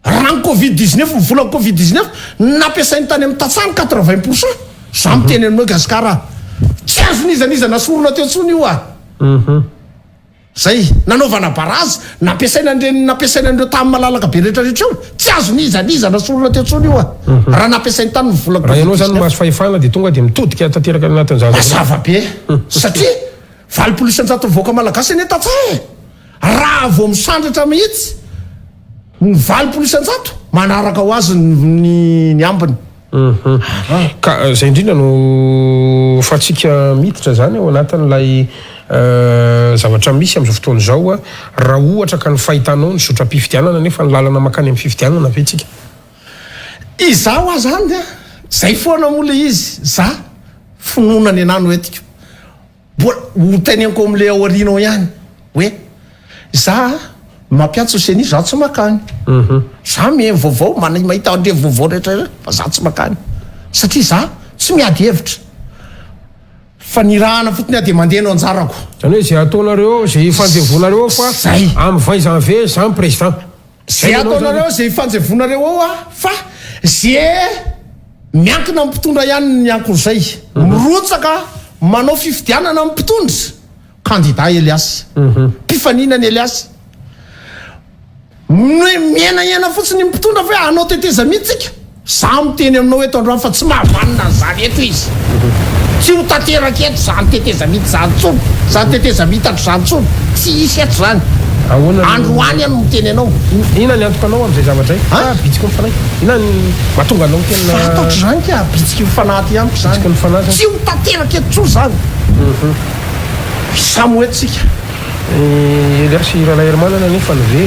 Raha ny Covid-19 ny volan'ny Covid-19 nampiasainy tany amin'ny tatsany 80%. Za miteny aminao Gasikara tsy azon'izaniza nasorona teo tsony io zay nanaovana barazy nampiasaina andreo tamin'ny malalaka be rehetrarehetra eo tsy azon'izaniza nasorona teo tsony io raha nampiasainy tany ny volan'ny
raha ianao zany mahazo fahefana de tonga de mitodika tanteraka anatin'ny
mazava be satria 20% voaka malagasy ane tatsahy raha vao misandratra mihitsy ny 20% manaraka ho azy ny ambiny.
Ka zay indrindra no fatsika miditra zany ao anatin'ilay zavatra misy amin'izao fotoana zao raha ohatra ka ny fahitanao ny sotra-pifidianana nefa ny lalana makany amin'ny fifidianana ve tsika?
Izaho aho zany zay foana mola izy za finoana ny anano etika ho teneniko amin'le ao arinao ihany hoe za mampiantso seny za tsy makany za mihaino vaovao mahita andre vaovao rehetra fa za tsy makany satria za tsy miady hevitra fa nirahana fotony a de mandeha no anjarako.
Zany hoe zay ataonareo zay fanjevonareo fa
zay
amin'ny 20 janvier za ny président
zay ataonareo zay fanjevonareo ao fa zay miankina amin'ny mpitondra ihany ny ankon'izay mirotsaka manao fifidianana amin'ny mpitondra candidat Elias mpifaninany Elias miena fotsiny mpitondra fa anao teteza mihitsika za miteny aminao eto androany fa tsy mahavanina zany eto izy tsy ho tanteraka eto zany teteza mihitsy zany tsony zany teteza mihitatro zany tsony tsy isy eto zany androany any miteny anao.
Ina ny antokanao amin'izay zavatra zay? Bitsika mifanahy ina ny mahatonga anao tena
fataotro zany ka bitsika mifanahy ty amiko zany tsy ho tanteraka eto tso zany samy hoetsika Elias Ralahermanana nefa ny ve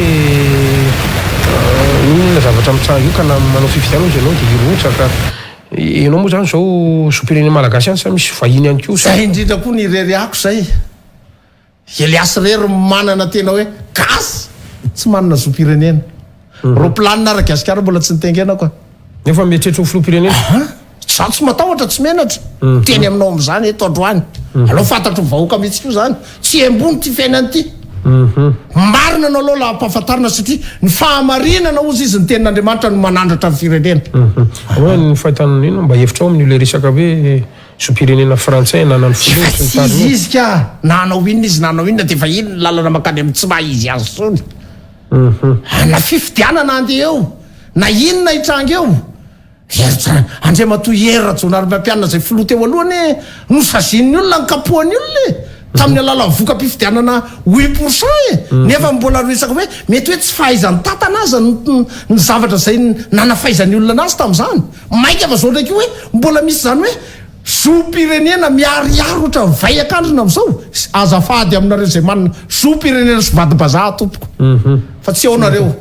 inona zavatra mitsanga io ka manao fifidianana izy ianao dia irotsaka ianao moa zany zao sopirenena malagasy any sa misy vahiny ihany koa zay indrindra koa ny reryako zay Elias rery manana tena hoe gasy tsy manana zopirenena roplanina Madagasikara mbola tsy nitengenako
nefa mieritreritra ho filoham-pirenena
za tsy matahotra tsy menatra teny aminao amin'izany eto androany alao fantatro vahoaka mihitsy io zany tsy ambony ty fiainany ty marina anao aloha lahampahafantarina satria ny fahamarinana ozy izy ny tenin'Andriamanitra no manandratra ny firenena.
Ahoana ny fahitanana ino mba hevitra ao amin'io resaka hoe sopirenena frantsay nanany
filoha izy ka nanao inona izy nanao inona dia fa ino ny lalana makany amin'ny tsy maha izy azy sony na fifidianana andeha eo na inona hitranga eo Andriamatoa Rajoelina mampianana zay filoha teo alohany nosazin'ny olona ny kapohan'ny olona tamin'ny alala voka-pifidianana 8% nefa mbola resaka hoe mety hoe tsy fahaizany tantana azy ny zavatra zay nanafaizany olona anazy tamin'izany maika fa zao ndraiky hoe mbola misy zany hoe zopirenena miariary ohatra vahiakandrina amin'izao azafady aminareo zay manana zopirenena sy vadibazaha tompoko fa tsy aonareo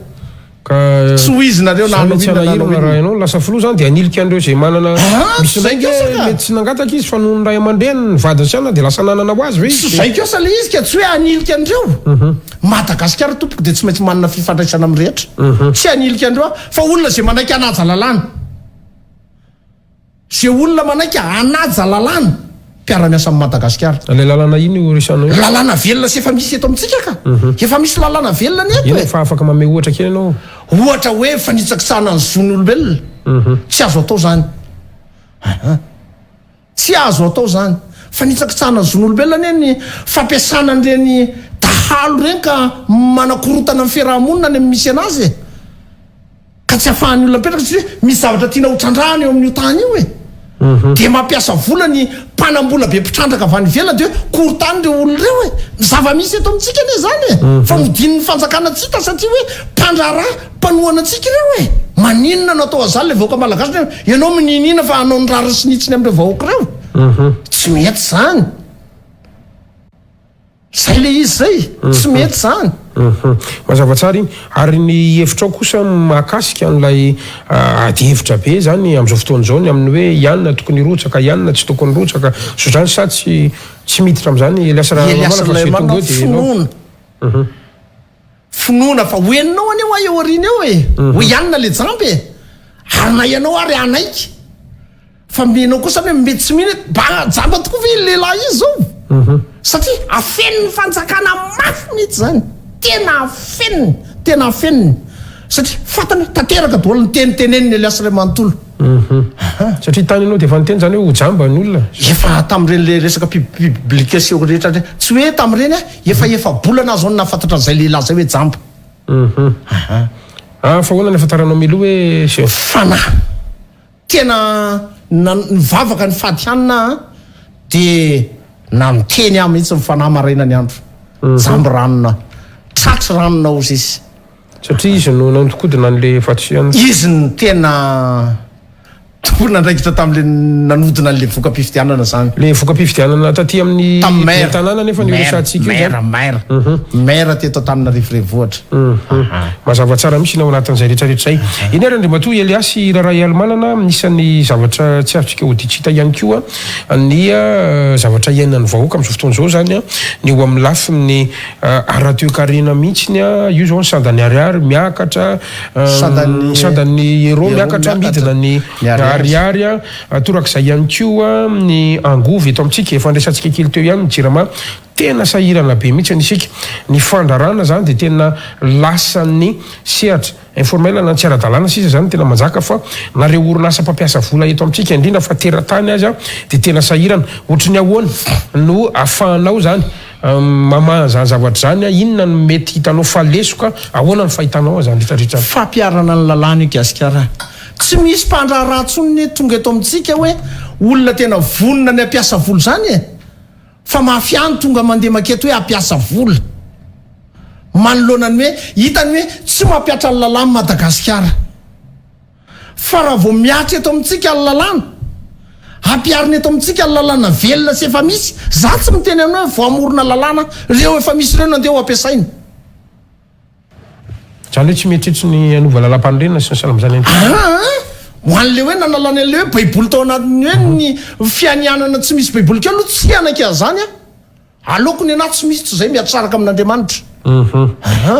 tsy ho izy nareo
raha ianao lasa filoha zany dia anilika andreo zay manana misy mety tsy nangataka izy fa noho ny ray aman-dreny ny vadiny siana dia lasa nanana ho azy ve
zay kosa le izy ka tsy hoe anilika andreo Madagasikara tompoko dia tsy maintsy manana fifandraisana amin'ny rehetra tsy anilika andreo fa olona zay manaiky anaja lalàna zay olona manaiky anaja lalàna mpiara-miasa amin'ny Madagasikara
le lalàna ino resana io
lalàna velona sy efa misy eto amintsika ka efa misy lalàna velona ny eto
fa afaka mame ohatra kely ianao
ohatra hoe fanitsakisana ny zon'olombelona tsy azo atao zany tsy azo atao zany fanitsakisana ny zon'olombelona ny fampiasana an'ireny dahalo reny ka manakorotana amin'ny fiarahamonina ny misy anazy ka tsy hafahan'ny olona petraka sy hoe misy zavatra tiana hotrandrahana eo amin'io tany io e dia mampiasa vola ny mpanambola be mpitrandraka avy any ivelany dia hoe korotany reo olona reo e zava-misy eto amintsika ane zany e fa hodin'ny fanjakana tsika satria hoe mpandrara mpanohana antsika ireo e maninona natao azany le vahoaka malagasy ianao mininina fa anao ny rara sinitsiny amin'ireo vahoaka reo tsy mety zany zay le izy zay tsy mety zany
mazava tsara iny ary ny hevitra ao kosa mahakasika n'ilay ady hevitra be zany amin'izao fotoana zao ny amin'ny hoe ianona tokony rotsaka ianona tsy tokony rotsaka so zany sa tsy miditra amin'izany Elias Ranomana
finoana fa hoeninao aneo eo arina eo e ho ianona le jamby e ary na ianao ary anaiky fa menao kosa hoe mety tsy mihina jamba tokoa ve lehilahy izy zao satria afeniny fanjakana mafy mihitsy zany tena afeniny satria fatany tanteraka daholo ny teniteneniny Elias Ranomantolo
satria tany anao dia efa niteny zany hoe ho jamba ny olona
efa tamin'ireny le resaka publication rehetra tsy hoe tamin'ireny efa bolana azo ny nafantatra an'izay lehilahy zay hoe jamba
fa hoana ny afantaranao miloha hoe
fanahy tena nivavaka ny fatianina dia na miteny ahy mihitsy mifanahy maraina ny andro jamby ranona tratry ranona ozy izy
satria izy no nantokodina n'le fatiana
izy ny tena tokona ndraikitra tamin'le nanodina an'le voka-pifidianana zany
le voka-pifidianana taty amin'ny tanàna nefa ny resatsika
maire teto Antananarivo renivohitra
mazava tsara misy nao anatin'izay rehetrarehetra zay iny ary andrimatoa Elias Raray Almanana nisan'ny zavatra tsy azotsika hoditsita ihany koa ny zavatra iainan'ny vahoaka amin'izao fotoana zao zany ny eo amin'ny lafiny radio-karena mihitsiny io zao ny sandany ariary miakatra sandany ero miakatra midina ny ariary torak'izay ihany koa ny angovy eto amintsika efa ndraisantsika kely teo ihany ny jirama tena sahirana be mihitsy anisika ny fandrarana zany dia tena lasan'ny sehatra informel na tsy ara-dalàna sisa zany tena manjaka fa nareo orinasa mpampiasa vola eto amintsika indrindra fa teratany azy dia tena sahirana ohatry ny ahoana no afahanao zany mamaha zany zavatra zany inona no mety hitanao falesoka ahoana ny fahitanao zany rehetrarehetra
fampiarana ny lalàna io gasikara tsy misy mpandraratsony tonga eto amintsika hoe olona tena vonona ny ampiasa vola zany e fa mafiany tonga mandeha maketo hoe ampiasa vola manoloanany hoe hitany hoe tsy mampiatra ny lalàna Madagasikara fa raha vao miatra eto amintsika ny lalàna ampiarina eto amintsika ny lalàna velona sy efa misy za tsy miteny aminao hoe voamorona lalàna reo efa misy reo nandeha ho ampiasaina
zany hoe tsy mietritry ny anova lalam-panorenana sy ny salamizany
ho an'le hoe nanalany an'le hoe baiboly tao anatiny hoe ny fianianana tsy misy baiboly keo aloha tsy anaka zany aleoko ny anahy tsy misy tsy zay miatraraka amin'Andriamanitra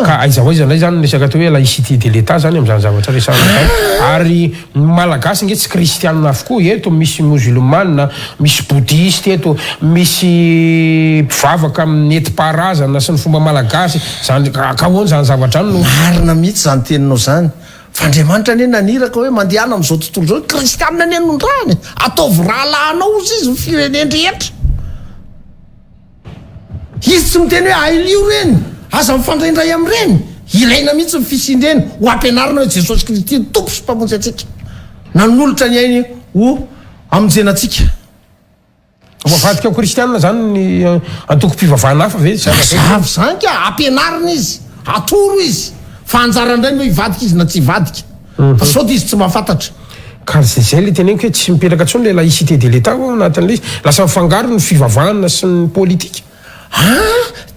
ka aiza hoaiza ndray zany resaka atao hoe laïcité de l'état zany amin'izany zavatra resahana ary malagasy nge tsy kristianina avokoa eto misy musulmane misy bouddhiste eto misy mpivavaka amin'ny enti-paharazana sy ny fomba malagasy zany ka ahoana zany zavatra any no
marina mihitsy zany teninao zany fa Andriamanitra ane naniraka hoe mandehana amin'izao tontolo zao kristianina ane nondrany ataovy rahalahanao izy izy firenendrehetra izy tsy miteny hoe ailio reny aza mifandraindray amin'ireny ilaina mihitsy ny fisindreny ho ampianarina hoe Jesosy Kristy tompo sy mpamonjy atsika nanolotra ny ainy ho amonjenatsika
mavadika ao kristianina zany ny antoko-pivavahana hafa ve
zavy zany ka ampianarina izy atoro izy fa anjarandray hoe hivadika izy na tsy hivadika fa sao dia izy tsy mahafantatra
ka zay le teneniko hoe tsy mipetraka tsony le laïcité de l'état ao anatin'le izy lasa mifangaro ny fivavahana sy ny politika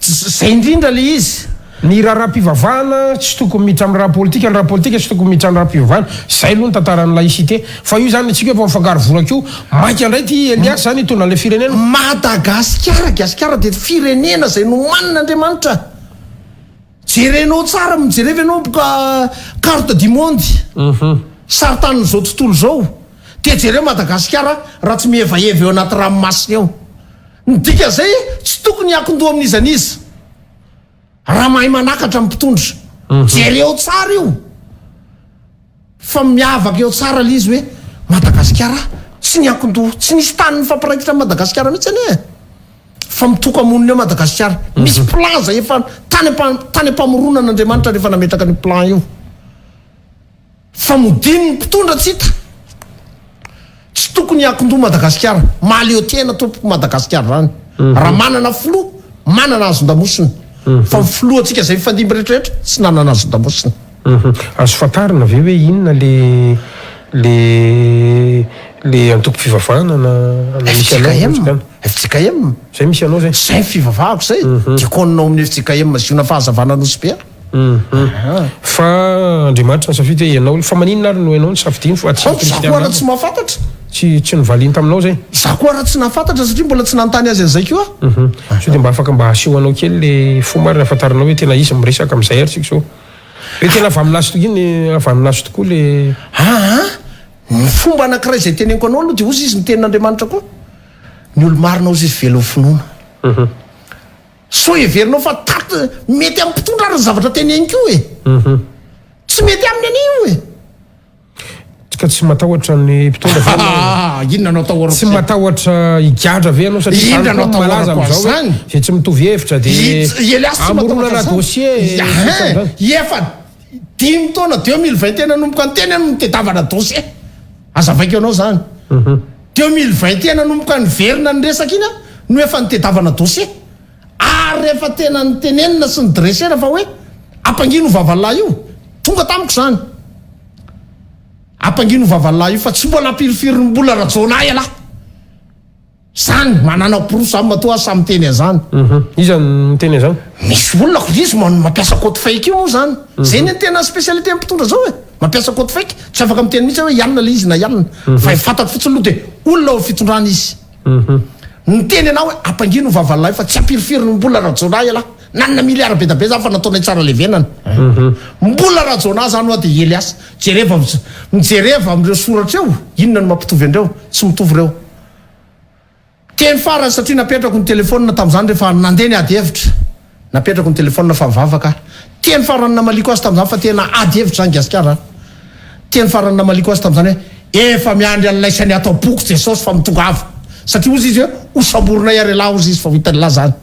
zay indrindra le izy
ny raha-pivavahana tsy tokony miditra amin'ny raha politika ny raha politika tsy tokony miditra amin'ny raha-pivavahana zay aloha ny tantaran'ny laïcité fa io zany atsika efa mifangaro volaka io maika indray ty Elias zany hitondra an'le firenena
Madagasikara dia firenena zay no manina Andriamanitra jerenao tsara mijerevy anao carte du monde saritanin'izao tontolo zao dia jereo Madagasikara raha tsy mihevaeva eo anaty ranomasina eo nidika zay tsy tokony akondoha amin'izaniza raha mahay manakatra amin'ny mpitondra jereo tsara io fa miavaka eo tsara le izy hoe Madagasikara tsy ny akondoha tsy nisy tany ny fampiraikitra amin'ny Madagasikara mihitsy ane fa mitoka monina eo Madagasikara misy plan zay efa tany ampamoronan'Andriamanitra rehefa nametraka ny plan io fa modiny mpitondra tsy hita tsy tokony akondoa Madagasikara mahaleo tena tompo Madagasikara zany raha manana filo manana azon-damosina fa filo atsika zay fandimby rehetrarehetra tsy nanana azon-damosina
azo fatarina ve hoe inona le antoko fivavahana na misy anao
FJKM
zay misy anao zay
zay fivavahako zay diakonanao amin'ny FJKM ziona fahazavana nosy be
fa Andriamanitra nisafidy hoe ianao fa maninona ary no ianao ny safidiny fa
za koa raha tsy mahafantatra
tsy nivaliny taminao zay
za koa raha tsy nahafantatra satria mbola tsy nanontany azy an'izay koa
so dia mba afaka mba asehoanao kely le fomba ary afantaranao hoe tena izy miresaka amin'izay ary tsika so hoe tena avy amin'ny laso iny avy amin'ny laso tokoa le
ny fomba anankiray zay teneniko anao aloha dia ozy izy ny tenin'Andriamanitra koa ny olo marina ozy izy velo finoana so everinao fa mety amin'ny mpitondra ary ny zavatra teneniko e tsy mety aminy anio e
ka tsy matahotra ny mpitondra
inona anao atahoarako
tsy matahotra higadra ve anao satria
inona anao
malaza
atahoarako
am'izao
zany
zay tsy mitovy hevitra dia amoronana dossier
efa 5 taona 2020 tena nomboka ny tena no tetavana dossier azavaiko anao zany 2020 tena nomboka ny verina ny resaka iny no efa nitetavana dossier ary efa tena nytenenina sy ny dressera fa hoe ampangino vavalahy io tonga tamiko zany ampangino vavalahy io fa tsy mbola ampirifiry ny mbola rajonay ala zany manana poro samy matoa samy teny azany
izany miteny zany
misy olona ko izy mampiasa côte fake io moa zany zay ny tena spécialité mpitondra zao e mampiasa côte fake tsy afaka miteny mihitsy hoe ialina le izy na ialina fa fantako fotsiny aloha dia olona ho fitondrana izy ny teny anao hoe ampangino vavalahy fa tsy ampirifiry ny mbola rajonay ala nanina miliara be da be zany fa nataonay tsara levenana mbola rajona zany oa dia Elias mijereva amin'ireo soratra eo inona no mampitovy andreo tsy mitovy reo teny farany satria napetrako ny telefônina tamin'izany rehefa nandeha ny ady hevitra napetrako ny telefônina fa mivavaka teny farany namaliko azy tamin'izany fa tena ady hevitra zany gasikara teny farany namaliko azy tamin'izany hoe efa miandry an'laisany atao boky Jesosy fa mitongava satria ozy izy hoe osamborona iarela ozy izy fa vitan'la zany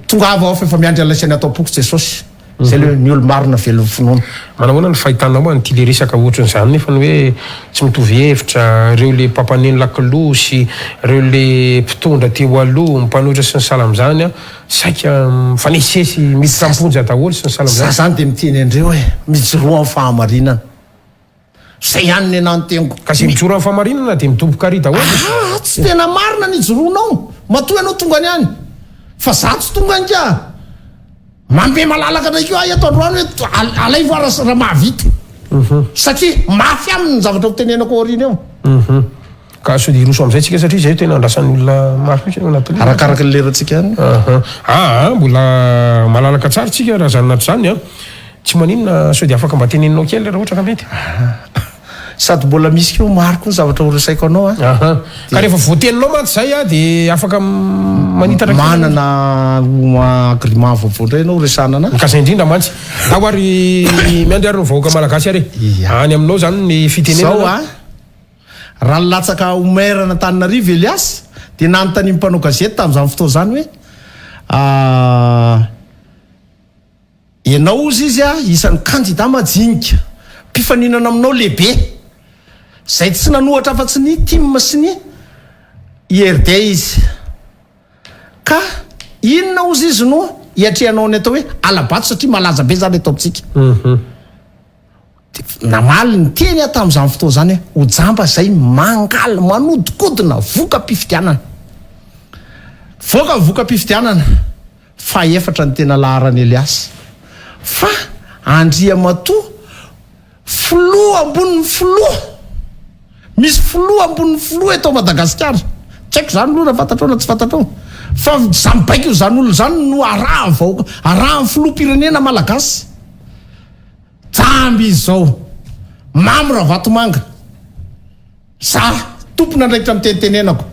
tongava ao fa efa miandry an'laisany atao boky Jesosy zay le ny olo marina velo finoana
manahoana ny fahitanao a nyty le resaka ohatran'izany nefa ny hoe tsy mitovy hevitra reo le mpampaneny lakilosy reo le mpitondra teo aloha mmpanoitra sy ny salam'izany a saika mifanesesy misy samponja daholo sy ny salam'izany
za zany dia miteny andreo e mijoroa amin'ny fahamarinana zay ihany ny anany teniko
kasi mijoro amin'ny fahamarinana dia mitomboka ary daholo
tsy tena marina ny joroanao matoa ianao tonga any any fa za tsy tonga any ka mambe malalaka naikeo eto androany hoe alay voara raha mahavita satria mafy aminy ny zavatra hotenenako aoriana eo
ka so dia roso amin'izay tsika satria zay tena andrasan'ny olona mafy mihitsy anaty
arakaraka ny leratsika any
mbola malalaka tsara tsika raha zany nato zany a tsy maninona so dia afaka mba teneninao kely raha ohatra ka mety
sady mbola misy keo mariko ny zavatra horesaiko anao
ka rehefa voateninao mantsy zay a dia afaka manitatra
manana agriment vaovao indray anao resana ana
ka zay indrindra mantsy ao ary miandry ary ny vahoaka malagasy ary any aminao zany ny fitenenao
zao raha nilatsaka omerana Tananarivo Elias dia nanontany mpanao gazety tamin'izany fotoa zany hoe ianao ozy izy isan'ny kandida majinika mpifaninana aminao lehibe zay tsy nanohatra afa-tsy ny tim sy ny IRD izy ka inona ozy izy no hiatrehanao ny atao hoe alabato satria malaza be zany atao amintsika namaly ny teny a tamin'izany fotoa zany hoe hojamba zay mangaly manodikodina voka-pifidianana voka-pifidianana fa efatra ny tena laharany Elias fa andria matoa filoha ambonin'ny filoha misy filoha ambonin'ny filoha eto Madagasikara tsy haiko zany aloha raha fantatrao na tsy fantatrao fa za mibaiko io zany olo zany no araha vahoaka arahan'ny filoham-pirenena malagasy jamby izy zao mamy raha vatomanga za tompona ndraikitra mitenitenenako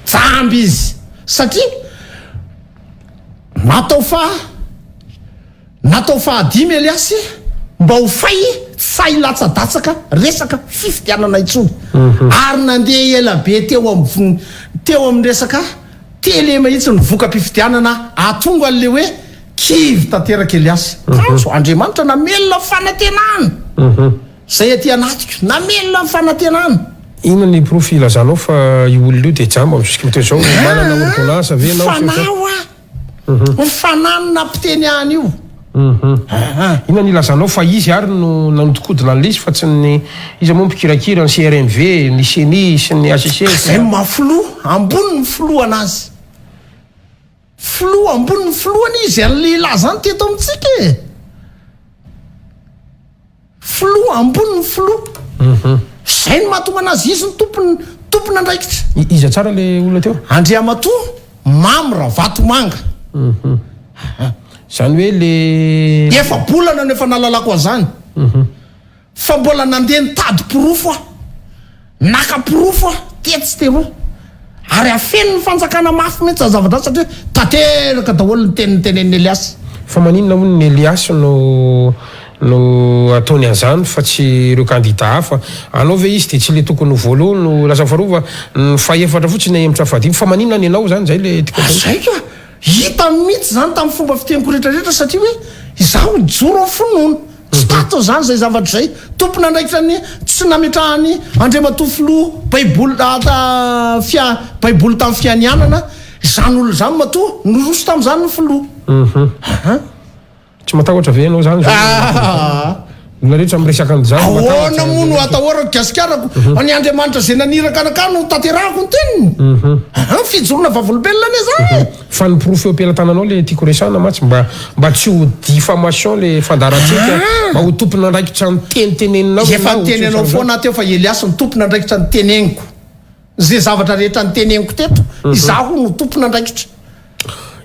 jamby izy satria natao fahadimy Eliasy mba ho fay say latsa-datsaka resaka fifidianana itsony ary nandeha ela be teo amin'ny resaka tele mahitsy ny voka-pifidianana atonga an'le hoe kivy tanteraka Eliasy so Andriamanitra namelona fanantenana zay aty anatiko namelona fanantenana
ina ny profy ilazanao fa i olona io de jamba jusqu'à toy zao manana ordonnance ave nao
fanao a fananina mpiteny any io
ina ny ilazanao fa izy ary no nanodikodina an'le izy fa tsy ny izy moa mpikirakira ny CRMV ny CENI sy ny ACC
zay maflo ambony ny flo anazy flo ambony ny floany izy an'le ilazany teto amitsika e flo ambony ny flo zay ny mahatonga anazy izy ny tompony andraikitra
iza tsara le olona teo
Andriamatoa mamy raha vatomanga
zany hoe le
efa bolana nefa nalalako azany fa mbola nandeha nitady pirofo a naka pirofo a tetsy teroa ary afeny ny fanjakana mafy mihitsy zavatra satria tanteraka daholo ny tenen'ny Elias
fa maninona moa ny Elias no ataony an'izany fa tsy ireo candidat hafa anao ve izy de tsy le tokony voalohany no lasa farova ny faefatra fotsiny emitra fadimy fa maninona ny anao zany zay le
zay ka hita mihitsy zany tamin'ny fomba fiteniko rehetrarehetra satria hoe izaho joro finoana tsy tato zany zay zavatra zay tompona andraikitra ny tsy nametrahany Andriamatoa filo baiboly baiboly tamin'ny fianianana zany olo zany matoa noroso tamin'izany ny filo
tsy matahotra ve anao zany olona rehetra miresaka an'izany
ahoana moa no atahorako gasikarako any Andriamanitra zay naniraka anakany no tanterahako ny teniny fijorona vavolombelona ane zany
fa ny profy eo ampelantananao le tiako resana matsy mba tsy ho diffamation le fandaratsika mba ho tompona andraikitra ny teniteneninao
efa nitenenao foana teo fa Elias ny tompona andraikitra ny teneniko zay zavatra rehetra ny teneniko teto izaho no tompona andraikitra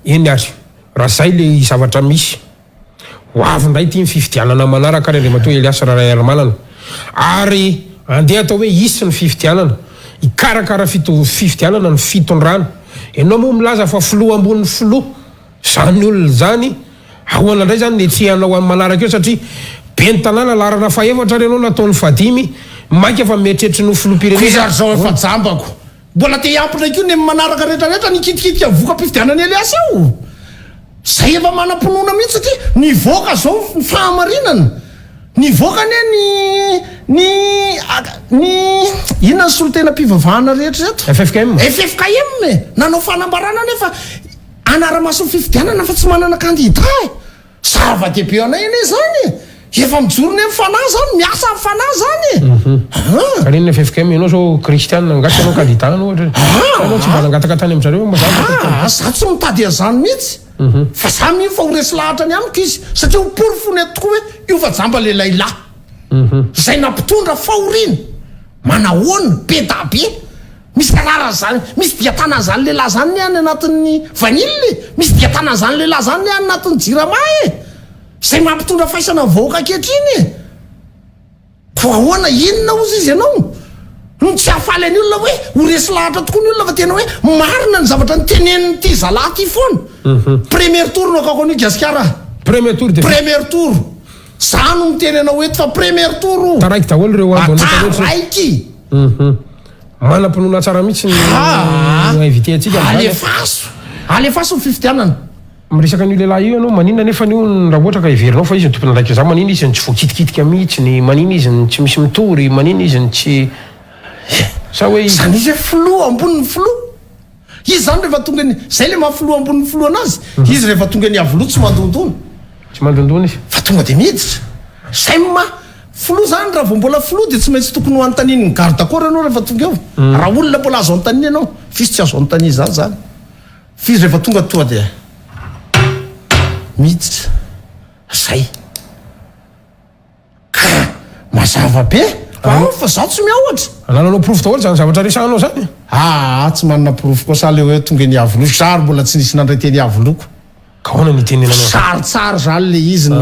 eny ary raha zay le zavatra misy hoavy ndray ty fifidianana manaraka ary Andriamatoa Elias Rarahamanana ary andeha atao hoe isy ny fifidianana ikarakara fifidianana ny fitondrana ianao moa milaza fa filo ambony filo zany olona zany ahoana ndray zany netrehanao amin'ny manaraka eo satria be ny tanàna larana faefatra renao nataony fadimy mainka fa mietretry no filopirenena
zao efa jambako mbola te hiampindraiky io ny manaraka rehetrarehetra nikitikitika voka-pifidianany Elias eo zay efa manam-pinoana mihitsy satria nivoaka zao ny fahamarinana nivoaka ny inona ny solotena mpivavahana rehetra reto FFKM nanao fanambarana nefa anara-maso ny fifidianana fa tsy manana candidat zava-dehibe anay ene zany efa mijorony amin'ny fanahy zany miasa amin'ny fanahy zany
karenina FFKM ianao zao kristianina angaty anao candidat anao ohatra anao tsy mba nangataka tany amin'zareo
za tsy mitady azany mihitsy fa samy io fa ho resy lahatra ny amiko izy satria hopory fony tokoa hoe io fa jamba le lailahy zay nampitondra fahoriny manahoana be da be misy anara zany misy diatana zany lehilahy zany ny any anatin'ny vanille misy diatana zany lehilahy zany ny any anatin'ny jirama zay mampitondra faisana vahoaka ankehitriny ko ahoana inona ozy izy ianao no tsy hafaly any olona hoe ho resy lahatra tokoa ny olona fa tena hoe marina ny zavatra ny teneniny ty zalahy ty foana premier tour no akako an'io gasikara
premier
tour za no mitenenao eto fa premier tour
taraiky daholo reo
ataraiky
manam-pinoana tsara mihitsy ny invité atsika
alefaso ny fifidianana
miresaka an'io lehilahy io anao manina nefa nio raha ohatra ka iverinao fa izy ny tompona andraikitra za manina izy ny tsy voakitikitika mihitsy ny manina izy ny tsy misy mitory manina izy ny tsy sa hoe
zany izy hoe flo ambony flo izy zany rehefa tonga ny zay le mahaflo ambony flo anazy izy rehefa tonga ny avoloa tsy mandondona
tsy mandondona izy
fa tonga de miditra zay flo zany raha vao mbola flo de tsy maintsy tokony ho antaniny ny garde corps ianao rehefa tonga eo raha olona mbola azo antaniny ianao fisy tsy azo antany zany fizy rehefa tonga toa de miditra zay ka mazava be fa zaho tsy miahoatra
anananao profo daholo zany zavatra resanao zany
tsy manana profo koa sa le hoe tonga ny avoloko sary mbola tsy nisy nandray teny avoloko
ka hoana nitenenanao
sarotsara zany le izy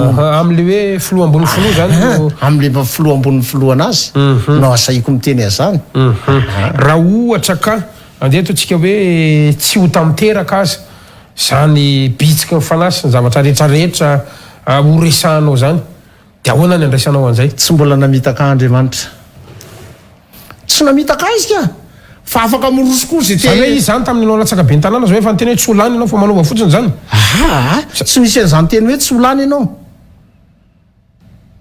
am'le hoe filo ambony filo zany
am'le filo ambony filo anazy no asaiko miteny azany
raha ohatra ka andeha totsika hoe tsy ho tamiteraka azy zany bitsika mifanasy ny zavatra rehetrarehetra ho resanao zany de ahoana ny andraisanao an'izay
tsy mbola namitaka Andriamanitra tsy namitaka izy ka fa afaka mirosokozy
zany hoe izy zany tamin'nao latsaka be ny tanàna zao hoe fa ny teny hoe tsy ho lany ianao fa manova fotsiny zany
tsy misy an'izany teny hoe tsy ho lany ianao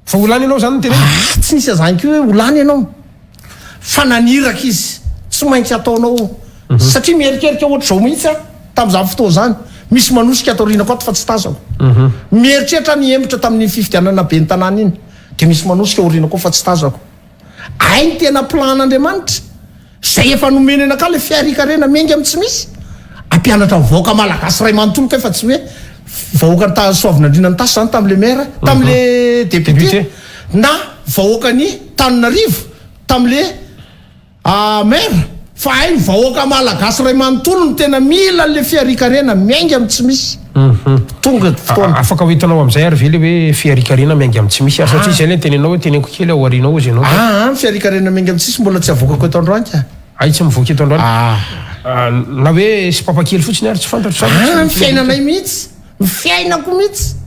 fa olany ianao zany tena
tsy nisy azany ko hoe olany ianao fa naniraka izy tsy maintsy ataonao satria mierikerika ohatra zao mihitsy a tamin'izany fotoa zany misy manosika ataoriana koa fa tsy tazako mieritreritra ny embotra tamin'ny fifidianana be ny tanàna iny de misy manosika oriana koa fa tsy tazako ay ny tena plan'Andriamanitra zay efa nomeny anaka le fiarikarena mengy amin'ny tsy misy ampianatra vahoaka malagasy ray manontoloka efa tsy hoe vahoaka ny tasoavinandrina ny tasy zany tam'le maire tam'le député na vahoaka ny Tananarivo tam'le maire fa ay ny vahoaka malagasy ray manontolo ny tena mila le fiarikarena miaingy amin'ny tsy misy tonga fotoana
afaka hoitanao am'izay ary vele hoe fiarikarena miaingy amin'ny tsy misy satria zay le tenenao hoe teneniko kely ao arinao izy ianao
fiarikarena miaingy amin'ny tsisy mbola tsy avoakako eto androany ka
ay tsy mivoaka eto androany na hoe sy papakely fotsiny ary tsy fantatro
ny fiainanay mihitsy ny fiainako mihitsy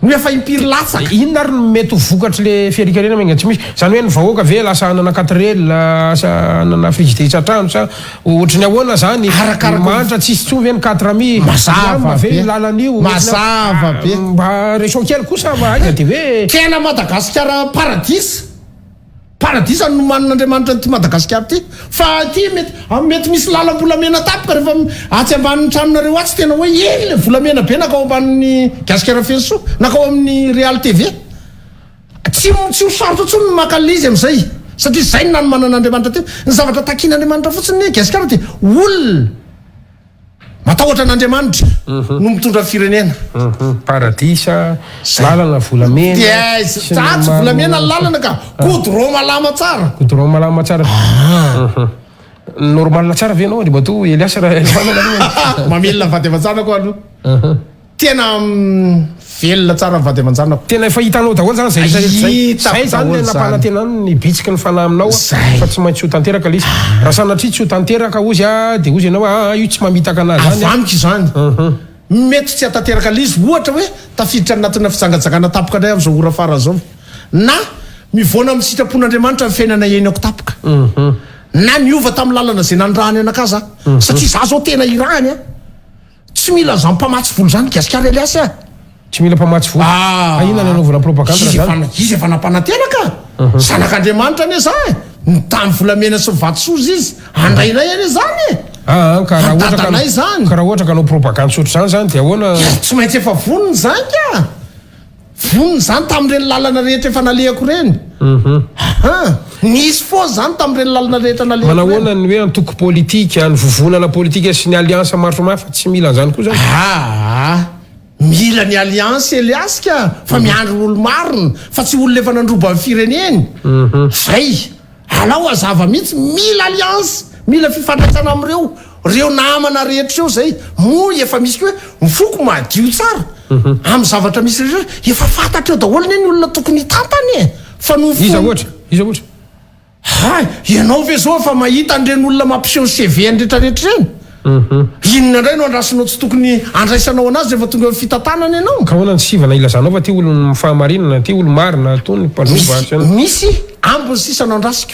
no efa impiry latsaka
inona ary mety ho vokatry le fiarikarena miaingy tsy misy zany hoe ny vahoaka ve lasa anana katrel asa anana frigidera trano sa ohatrany ahoana zany mantra tsisy tsovy ny 4 mi
mazava
ve lalan'io
mazava be
mba resokely kosa mba aina de hoe
tena Madagasikara paradisa no manin'Andriamanitra ty Madagasikara ty fa ty mety misy lalam-bolamena tapoka rehefa atsy ambanin'ny tranonareo atsy tena hoe eny le volamena be nakao ambanin'ny Gasikara Fenso nakao amin'ny Real TV tsy ho sarotra tsony ny makalizy am'izay satria zay na ny manan'Andriamanitra ty ny zavatra takian'Andriamanitra fotsiny Gasikara ty olona matahotra an'Andriamanitra no mitondra firenena
paradisa lalana volamena
tsy volamena ny lalana ka goudron malama tsara
goudron malama tsara normal tsara ve anao mba to Elias
mamelona vady aman-janako aloha tena velona tsara vady aman-janako
tena efa hitanao daholo zany zay zany le nampanantenany ny bitsika ny fanahy aminao fa tsy maintsy ho tanteraka le izy raha sanatria tsy ho tanteraka ozy de ozy ianao io tsy mamitaka anazy zany
avamika izany mety tsy hatanteraka le izy ohatra hoe tafiditra anatina fitsangatsangana tapoka indray am'izao ora fara zao na mivoana amin'ny sitrapon'Andriamanitra ny fiainana iainako tapoka na miova tamin'ny lalana zay nandrahany anakaza satria za zao tena irahany tsy mila zany mpamatsy volo zany Gasikara Elias
tsy mila mpamatsy volo ina ny anaovana propaganda zany
izy efa nampanantenaka zanak'Andriamanitra ane za ny tany volamena sy vatsozy izy andrainay ane zany
ka raha ohatra ka anao propaganda sotro zany de ahoana
tsy maintsy efa vonony zany ka vonony zany tamin'ireny lalana rehetra efa nalehako reny nisy fo zany tamin'ireny lalana rehetra nalehako reny
manahoana ny hoe antoko politika ny vovonana politika sy ny alliansa maro samihafa tsy mila zany koa zany
mila ny alliance Elias ka fa miandro olo marina fa tsy olona efa nandroba amin'ny fireneny zay alao azava mihitsy mila alliance mila fifandraisana am'ireo namana rehetra eo zay moa efa misy ko hoe mifoko madio tsara amin'ny zavatra misy rehetra efa fantatra eo daholo ny olona tokony hitantany fa
iza ohatra
ianao ve zao efa mahita an'ireny olona mampiseho CV rehetrarehetra reny inona indray no andrasinao tsy tokony andraisanao anazy rehefa tonga amin'ny fitantanana ianao
ka hoana ny sivana ilazanao fa ty olo mifahamarinana ty olo marina tony mpanova
misy ambiny sisana andrasiko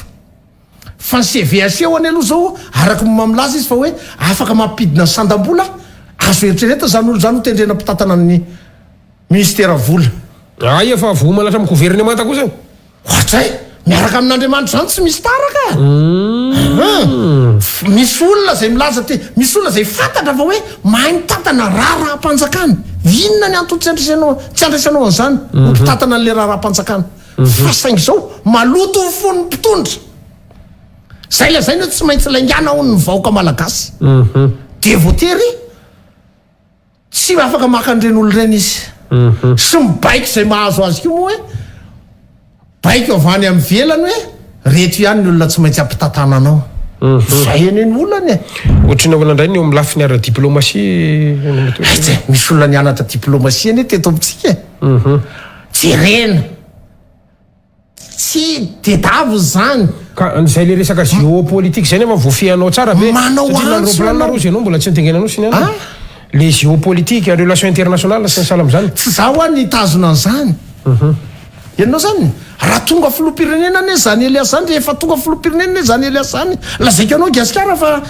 fa ny CV asehoany aloha zao araka mamilaza izy fa hoe afaka mampidina ny sandam-bola azo eritreretra zany olo zany ho tendrena mpitantana amin'ny ministera vola
efa vomalatra amin'ny gouvernemanta koa zany
ohatray miaraka amin'Andriamanitra zany tsy misy taraka misy olona zay milaza ty misy olona zay fantatra fa hoe mahay mitantana raha-raha-mpanjakana inona ny antony tsy andraisanao an'izany ho mpitantana n'le raha-raha-mpanjakana fa saingy zao maloto ho fony mpitondra zay la zay no tsy maintsy laingana ho ny vahoaka malagasy de voatery tsy afaka maka an'ireny olo reny izy sy mibaiko zay mahazo azy kio moa hoe baiko avany amin'ny velany hoe rehetra ihany ny olona tsy maintsy ampitantana anao zay eneny olany
ohatrany ahoana indray ny eo amin'ny lafiny ara-diplomatie
misy olona nianatra diplomatie ane teto amintsika jerena tsy dedavo zany
ka zay le resaka géopolitique zay nefa voafianao tsara be manao zy anao mbola tsy antengenanao sy ny le géopolitique en relation internationale sy ny salam zany
tsy za ho any tazona an'izany ianao zany raha tonga filoham-pirenena ane zany Elias zany rehefa tonga filoham-pirenena ane zany Elias zany lazaiko anao Gasikara fa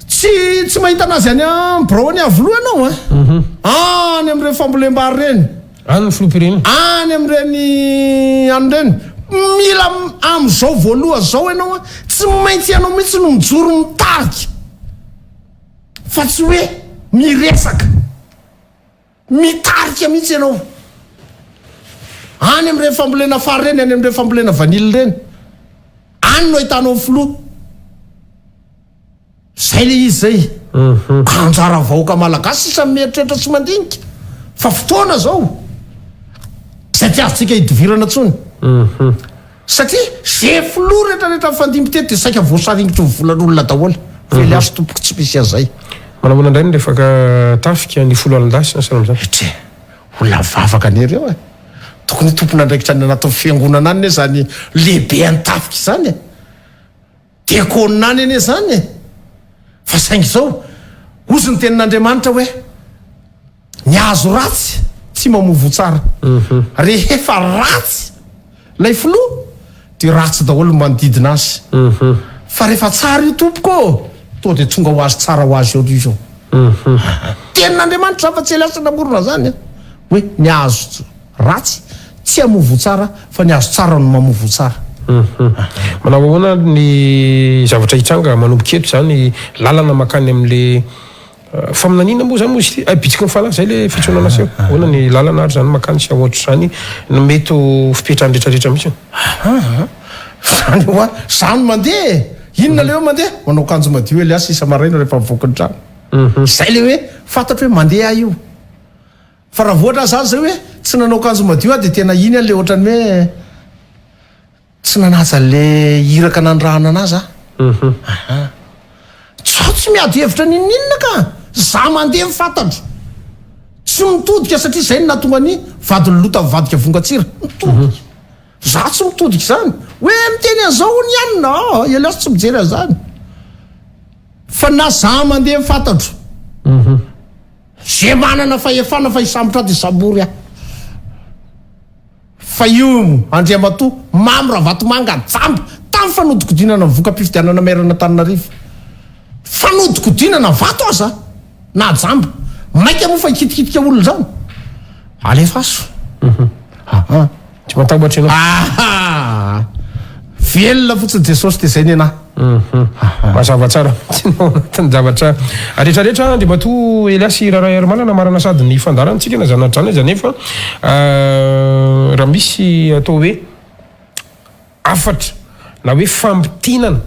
tsy mahita anazy any Broany avy loha anao any amin'ireo fambolem-bary reny
any filoham-pirenena
any am'ireny anyreny mila am'izao voaloha zao ianao a tsy maintsy ianao mihitsy no mijoro mitarika fa tsy hoe miresaka mitarika mihitsy ianao any am'ireny fambolena fary reny any am'ireny fambolena vanily reny any no ahitanao filoha zay le izy zay anjara vahoaka malagasy sisa mieritreritra tsy mandinika fa fotoana zao zay ty azotsika hidivirana tsony satria ze filoha rehetrarehetra mifandimby tety de saika voasaringitry volan'olona daholy fely azo tompoko tsy misy azay
manamona indray ny refaka tafika ny folo alindasy na salamzany
tre olona vavaka anery eo e tokony tompona andraikitra ny anatin'ny fiangonana any e zany lehibe any tafika zany e diakonina any ane zany e fa saingy zao ozy ny tenin'andriamanitra hoe ny azo ratsy tsy mamovo tsara rehefa ratsy lay filoha de ratsy daholo manodidina azy fa rehefa tsara io tompoko to de tonga ho azy tsara ho azy eo io tenin'andriamanitra fa tsy elaso namorona zany hoe ny azo ratsy tsy amovo tsara fa ny azo tsara no mamovo tsara
manao ahoana ny zavatra hitranga manomboka eto zany lalana makany am'le faminanina moa zany moa izy ty bitsika mifala zay le fitsonana aseo ahoana ny lalana ary zany makany sy ahoatra zany no mety fipetrany rehetrarehetra mihitsy
zany hoa zany mandeha inona le hoe mandeha manao kanjo madio ele asy isa maraina rehefa mivoakany trano zay le hoe fantatro hoe mandeha io fa raha voatra zany zay hoe tsy nanao kanjo madio de tena iny a le ohatrany hoe tsy nanaja le iraka nandrahana anazy tsao tsy miady hevitra nininona ka za mandeha mifantatro tsy mitodika satria zay ny natonga ny vadiny lota mivadika vongatsira mitodika za tsy mitodika zany hoe miteny an'izao ny anina elaso tsy mijery azany fa na za mandeha mifantatro ze manana fahefana fa hisambotra de sabory fa io Andriamatoa mamy raha vatomanga jamby tamin'ny fanodikodinana voka-pifidianana mairana Tananarivo fanodikodinana vato aza na jamby maika moa fa hikitikitika olona zany alefaso
tsy matahotra ianao
velona fotsiny Jesosy de zay ny anahy
mazava tsara anatin'ny zavatra rehetrarehetra Andriamatoa Eliasy Rarahermanana marana sady ny fandarantsika na zanatrany izy nefa raha misy atao hoe afatra na hoe fampitinana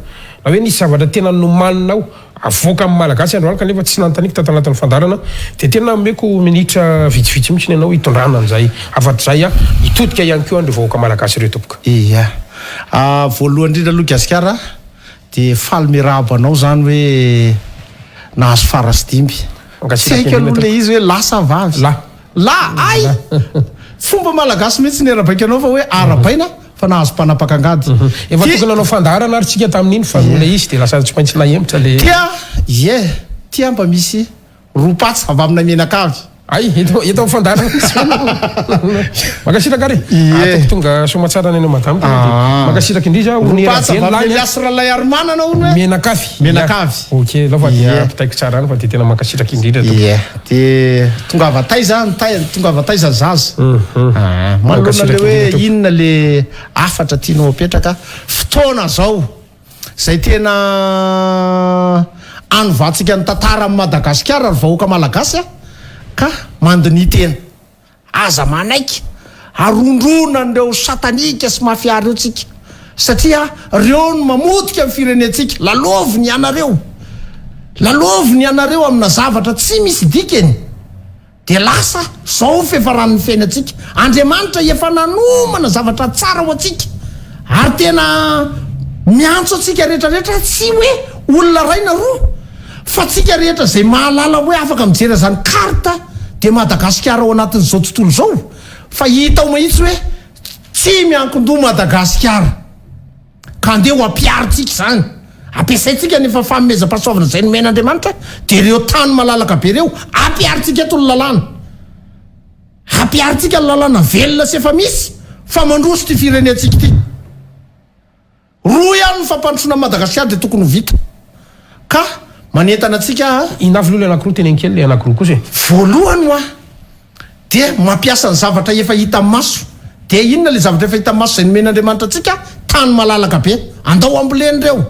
na hoe nisy zavatra tena nomaninao avoaka amin'ny malagasy androany kanefa tsy nanontaniky tato anatin'ny fandarana de tena meko minitra vitsivitsy mihitsy ianao hitondrana an'izay afatra zay hitodika ihany koa andro vahoaka malagasy ireo tompoka
iya voalohany indrindra aloha gasikara de faly mirabo anao zany hoe nahazo farasy dimby tsy haiko aloha le izy hoe lasa vavy la ay fomba malagasy mihitsy ny arabaika anao fa hoe arabaina fa nahazo mpanapakangady
efa tokony anao fandarana ary tsika tamin'iny fa le izy de lasa tsy maintsy nahemitra le
tia tia mba misy ropatsy avy amina menakavy
ay eto fandarana makasitraka ary atoko tonga somatsara ny anao madamo makasitraka indriza
oniasralay armanana ono menakavy
ok lafa dia pitaiko tsara any fa de tena makasitraka indrindra
de tonga avataiza tonga avataiza zaza manolona le hoe inona le afatra tianao apetraka fotoana zao zay tena anovatsika ny tantara amin'ny Madagasikara ary vahoaka malagasy ka mandiny tena aza manaiky arondrona nireo satanika sy mafiary eo tsika satria reo no mamodika amin'ny firenetsika laloviny ianareo amina zavatra tsy misy dikeny de lasa zao fefaran'ny fiainatsika Andriamanitra efa nanomana zavatra tsara ho atsika ary tena miantso atsika rehetrarehetra tsy hoe olona raina roa fa tsika rehetra zay mahalala hoe afaka mijery zany karta de Madagasikara ao anatin'izao tontolo zao fa hitao mahitsy hoe tsy miankindoha Madagasikara ka andeha ho ampiaritsika zany ampiasaitsika nefa famezam-pahasoavana zay nomen'Andriamanitra de reo tany malalaka be reo ampiaritsika eto ny lalàna ampiaritsika ny lalàna velona sy efa misy fa mandroso ty firenetsika ty roa ihany ny fampandrosoana Madagasikara de tokony vita ka manentana atsika
inavy loha le anankiroa teny ankely le anankiroa kosa
voalohany dia mampiasa ny zavatra efa hita maso dia inona le zavatra efa hita maso zay nomen'Andriamanitra antsika tany malalaka be andao ambolen'ireo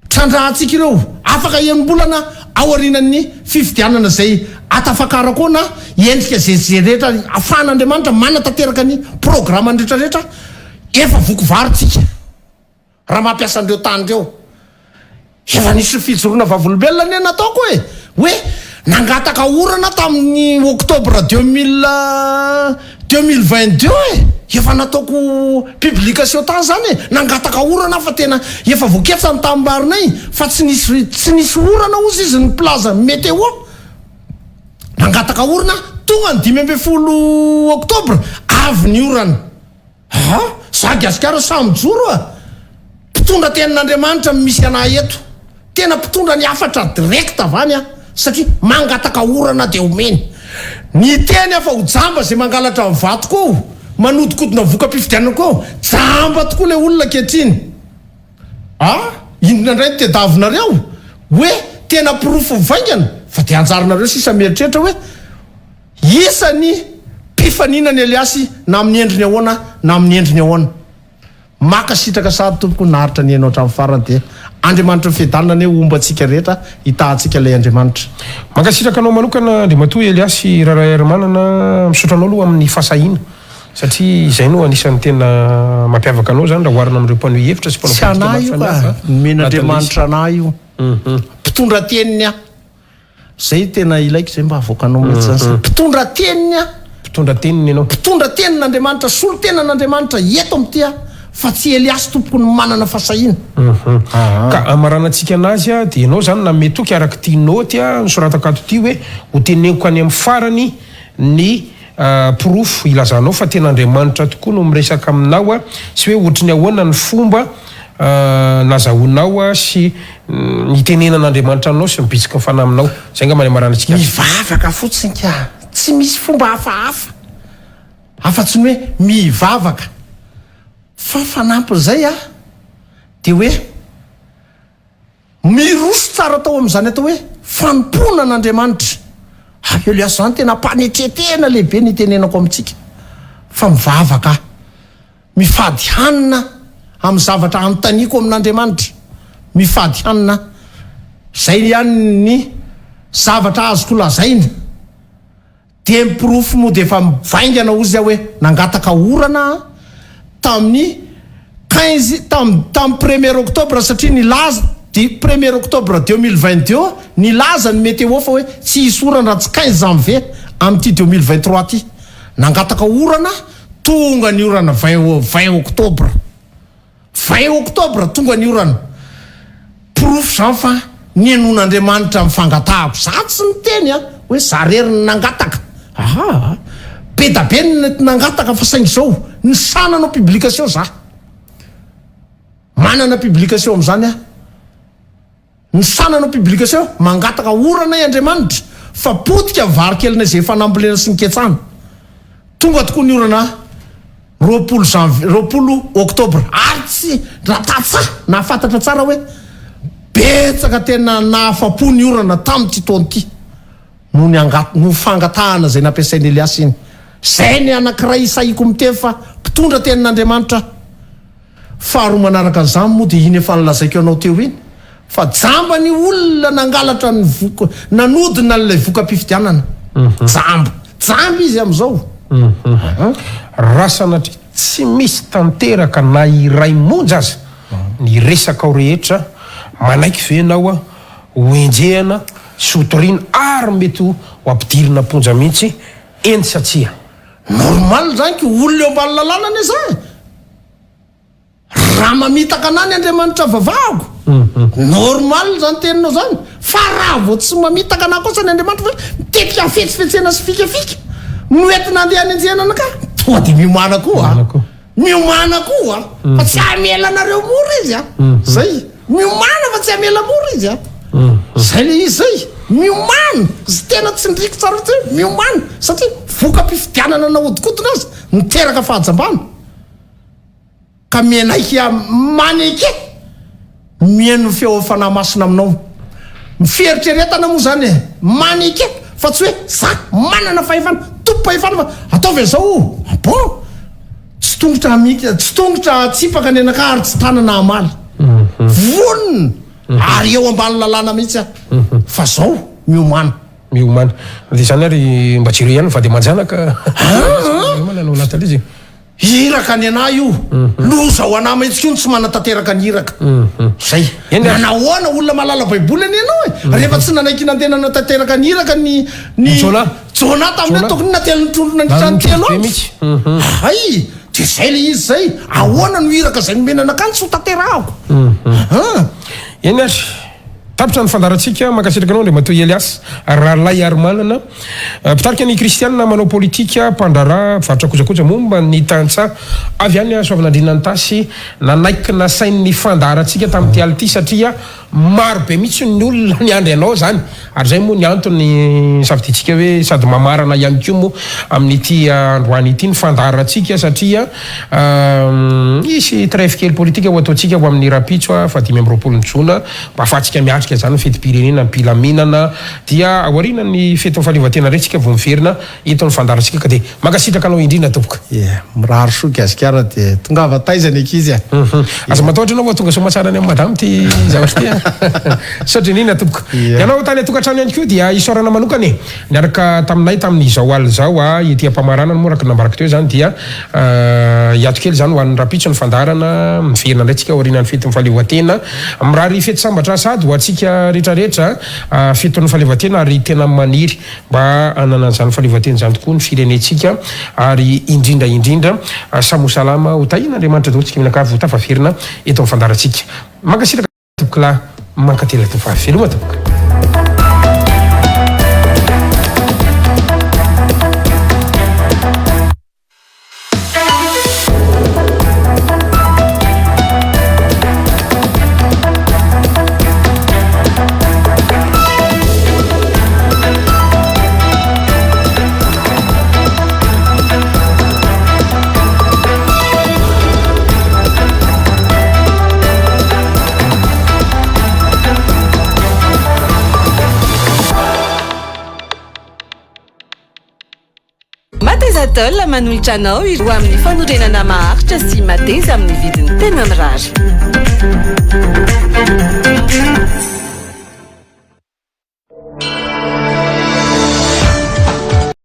trandrahantsika ireo afaka enombolana ao arinan'ny fifidianana zay atafakarako na endrika zay rehetra ahafahan'Andriamanitra manatanteraka ny programa ny rehetrarehetra efa vokovarotsika raha mampiasa an'ireo tanyreo efa nisy fijoroana vavolombelona ny nataoko hoe nangataka orana tamin'ny oktobra 2022 efa nataoko publication tany zany nangataka orana fa tena efa voaketsany tambarinay fa tsy nisy orana ozy izy ny plaza météo nangataka orana tonga ny 15 oktobra avy ny orana zagasikara samyjoro mpitondra tenin'Andriamanitra misy anay eto tena mpitondra ny afatra direct avany satria mangataka orana dia omeny ny teny afa ho jamba zay mangalatra amin'ny vato koa manodikodina voka-pifidianana koa jamba tokoa ilay olona kehitriny indrina indray ny tedavinareo hoe tena pirofo mivaingana fa dia anjarinareo sisa mieritreritra hoe isany mpifaninany Eliasy na amin'ny endriny ahoana na amin'ny endriny ahoana maka sitraka sady tompoko naharitra ny enao hatramin'ny farany dia Andriamanitra fedalina ne ombantsika rehetra hitahantsika ilay Andriamanitra
mankasitraka anao manokana Andriamatoa Eliasy Rarahermanana misotranao aloha amin'ny fahasahiana satria izay no anisan'ny tena mampiavaka anao zany raha oharina amin'ireo mpanao hevitra sy
mpanao io men'Andriamanitra anahy io mpitondra teniny zay tena ilaiko zay mba avoakanao mihitsy zany mpitondra teniny
mpitondra teniny ianao
mpitondra tenin'Andriamanitra solo tenan'Andriamanitra eto amin'ity fa tsy Eliasy tompoko ny manana fahasahiana
ka amaranantsika anazy dia ianao zany nametoky araka ty noty nisorataka ato ty hoe ho teneniko any amin'ny farany ny pirofo ilazanao fa tena Andriamanitra tokoa no miresaka aminao sy hoe ohatrany ahoana ny fomba nazahoanao sy nitenenan'Andriamanitra anao sy mibitsika mifana aminao zay nga many amaranantsika
mivavaka fotsiny ka tsy misy fomba hafahafa afa-tsy ny hoe mivavaka fa fanampin'izay dia hoe miroso tsara tao amin'izany atao hoe fanompona an'Andriamanitra Eliasy zany tena mpanetretena lehibe nitenenako amintsika fa mivavaka mifady hanina amin'ny zavatra anontaniako amin'Andriamanitra mifady hanina zay ihany ny zavatra azoko lazaina dia mipirofo moa dia efa mivaingana ozy hoe nangataka orana tamin'ny 15 tamin'ny 1er octobre satria nilaza di 1er octobre 2022 nilaza ny météo fa hoe tsy hisy orana raha tsy 15 janvier amin'ity 2023 ty nangataka orana tonga ny orana 20 octobre 20 octobre tonga ny orana pirofo zany fa nenon'Andriamanitra mifangatahako za tsy miteny hoe za rery ny nangataka be da be ny nangataka fa saingy zao ny sananao publication za manana publication amin'izany ny sananao publication mangataka orana i Andriamanitra fa potika varikely zay efa nambolena sy niketsana tonga tokoa ny orana 20 octobre ary tsy ratatsa nahafantatra tsara hoe betsaka tena nahafapo ny orana tamin'ity taona ity no fangatahana zay nampiasain'ny Eliasy iny zay ny anankiray isaiko miteny fa mpitondra tenin'Andriamanitra faharoa manaraka an'izany moa dia iny efa nilazaiko anao teo iny fa jamba ny olona nangalatra ny voka nanodina n'ilay voka-pifidianana jamba izy amin'izao
rasanatry tsy misy tanteraka na iray monja aza ny resaka ao rehetra manaiky venao hoenjehana sotoriana ary mety ho ampidirina ponja mihitsy eny satsia
normal zany ko olona eo ambany lalànany zany raha mamitaka anany Andriamanitra vavahako normal zany teninao zany fa raha vao tsy mamitaka anahy kosa ny Andriamanitra hoe mitetika fetsifetsena sy fikafika noentina andeha any anjehanana ka toa dia miomana koa miomana koa fa tsy hamela anareo mora izy zay miomana fa tsy hamela mora izy zay le izy zay miomana sy tena tsy ndriko tsara ty miomana satria voka-pifidianana nahodikotina azy niteraka fahajambana ka mianaiky maneky mihaino feo fanahy masina aminao miferitreretana moa zany maneky fa fa tsy hoe za manana fahefana tompo-pahefana fa ataovy an'izao bon tsy tongotra mika tsy tongotra tsipaka ny anaka ary tsy tanana amaly vonina ary eo ambany lalàna mihitsy a fa zao miomana
miomana de zany ary mba jire ihany fa de manjanaka mananao anaty izy
iraka ny ana io loza ho ana mihitsy io tsy manatanteraka ny iraka zay nanahoana olona malala baiboly any ianao e rehefa tsy nanaiky nantena natanteraka ny iraka ny jona tamin'io tokony nateliny trondrona nitranytelo ay de zay le izy zay ahoana no iraka zay nomenana akany tsy ho tanterahako
eny ary tapitra ny fandaratsika makasitraka anao ndre matoy Elias rahalay ary manana mpitarika ny kristianina manao politika mpandrara mpivarotra kojakoja momba ny tantsa avy any soavin'andriana ny tasy nanaiky na sain'ny fandaratsika tamin'ity aly ity satria maro be mihitsy ny olona ny andry anao zany ary zay moa ny antony savititsika hoe sady mamarana ihany ko moa amin'ity androany ity ny fandaratsika satria isy trève kely politika ho ataotsika ho amin'ny rapitso fa 5 jona mba afatsika miatrika zany fetim-pirenena mpilaminana dia aoriana ny fety fahaleovantena retsika vo miverina eto ny fandaratsika ka de makasitraka anao indrindra toboka
mirary soa gasikara de tonga avataizany ekizy
aza mataotra anao tonga somatsara any amin'ny madame ty zavatra ty satria nina toboka ianao tany atokantrano ihany ko dia isorana manokany niaraka taminay tamin'ny zao aly zao ety am-pamarana moa raka nambaraka teo zany dia iato kely zany ho an'ny rapitso ny fandarana miverina ndraytsika aoriana ny fety fahaleovantena mirary fety sambatra sady ho atsika rehetrarehetra feton'ny fahaleovantena ary tena maniry mba anana zany fahaleovantena zany tokoa ny firenetsika ary indrindra samosalama ho tahina andriamanitra daotsika minakavy ho tafaverina eto amin'ny fandaratsika mankasitraka tokla mankatela tofaveloma toboka
Matezatol manolotra anao ireo amin'ny fanorenana maharitra sy mateza amin'ny vidiny tena mirary.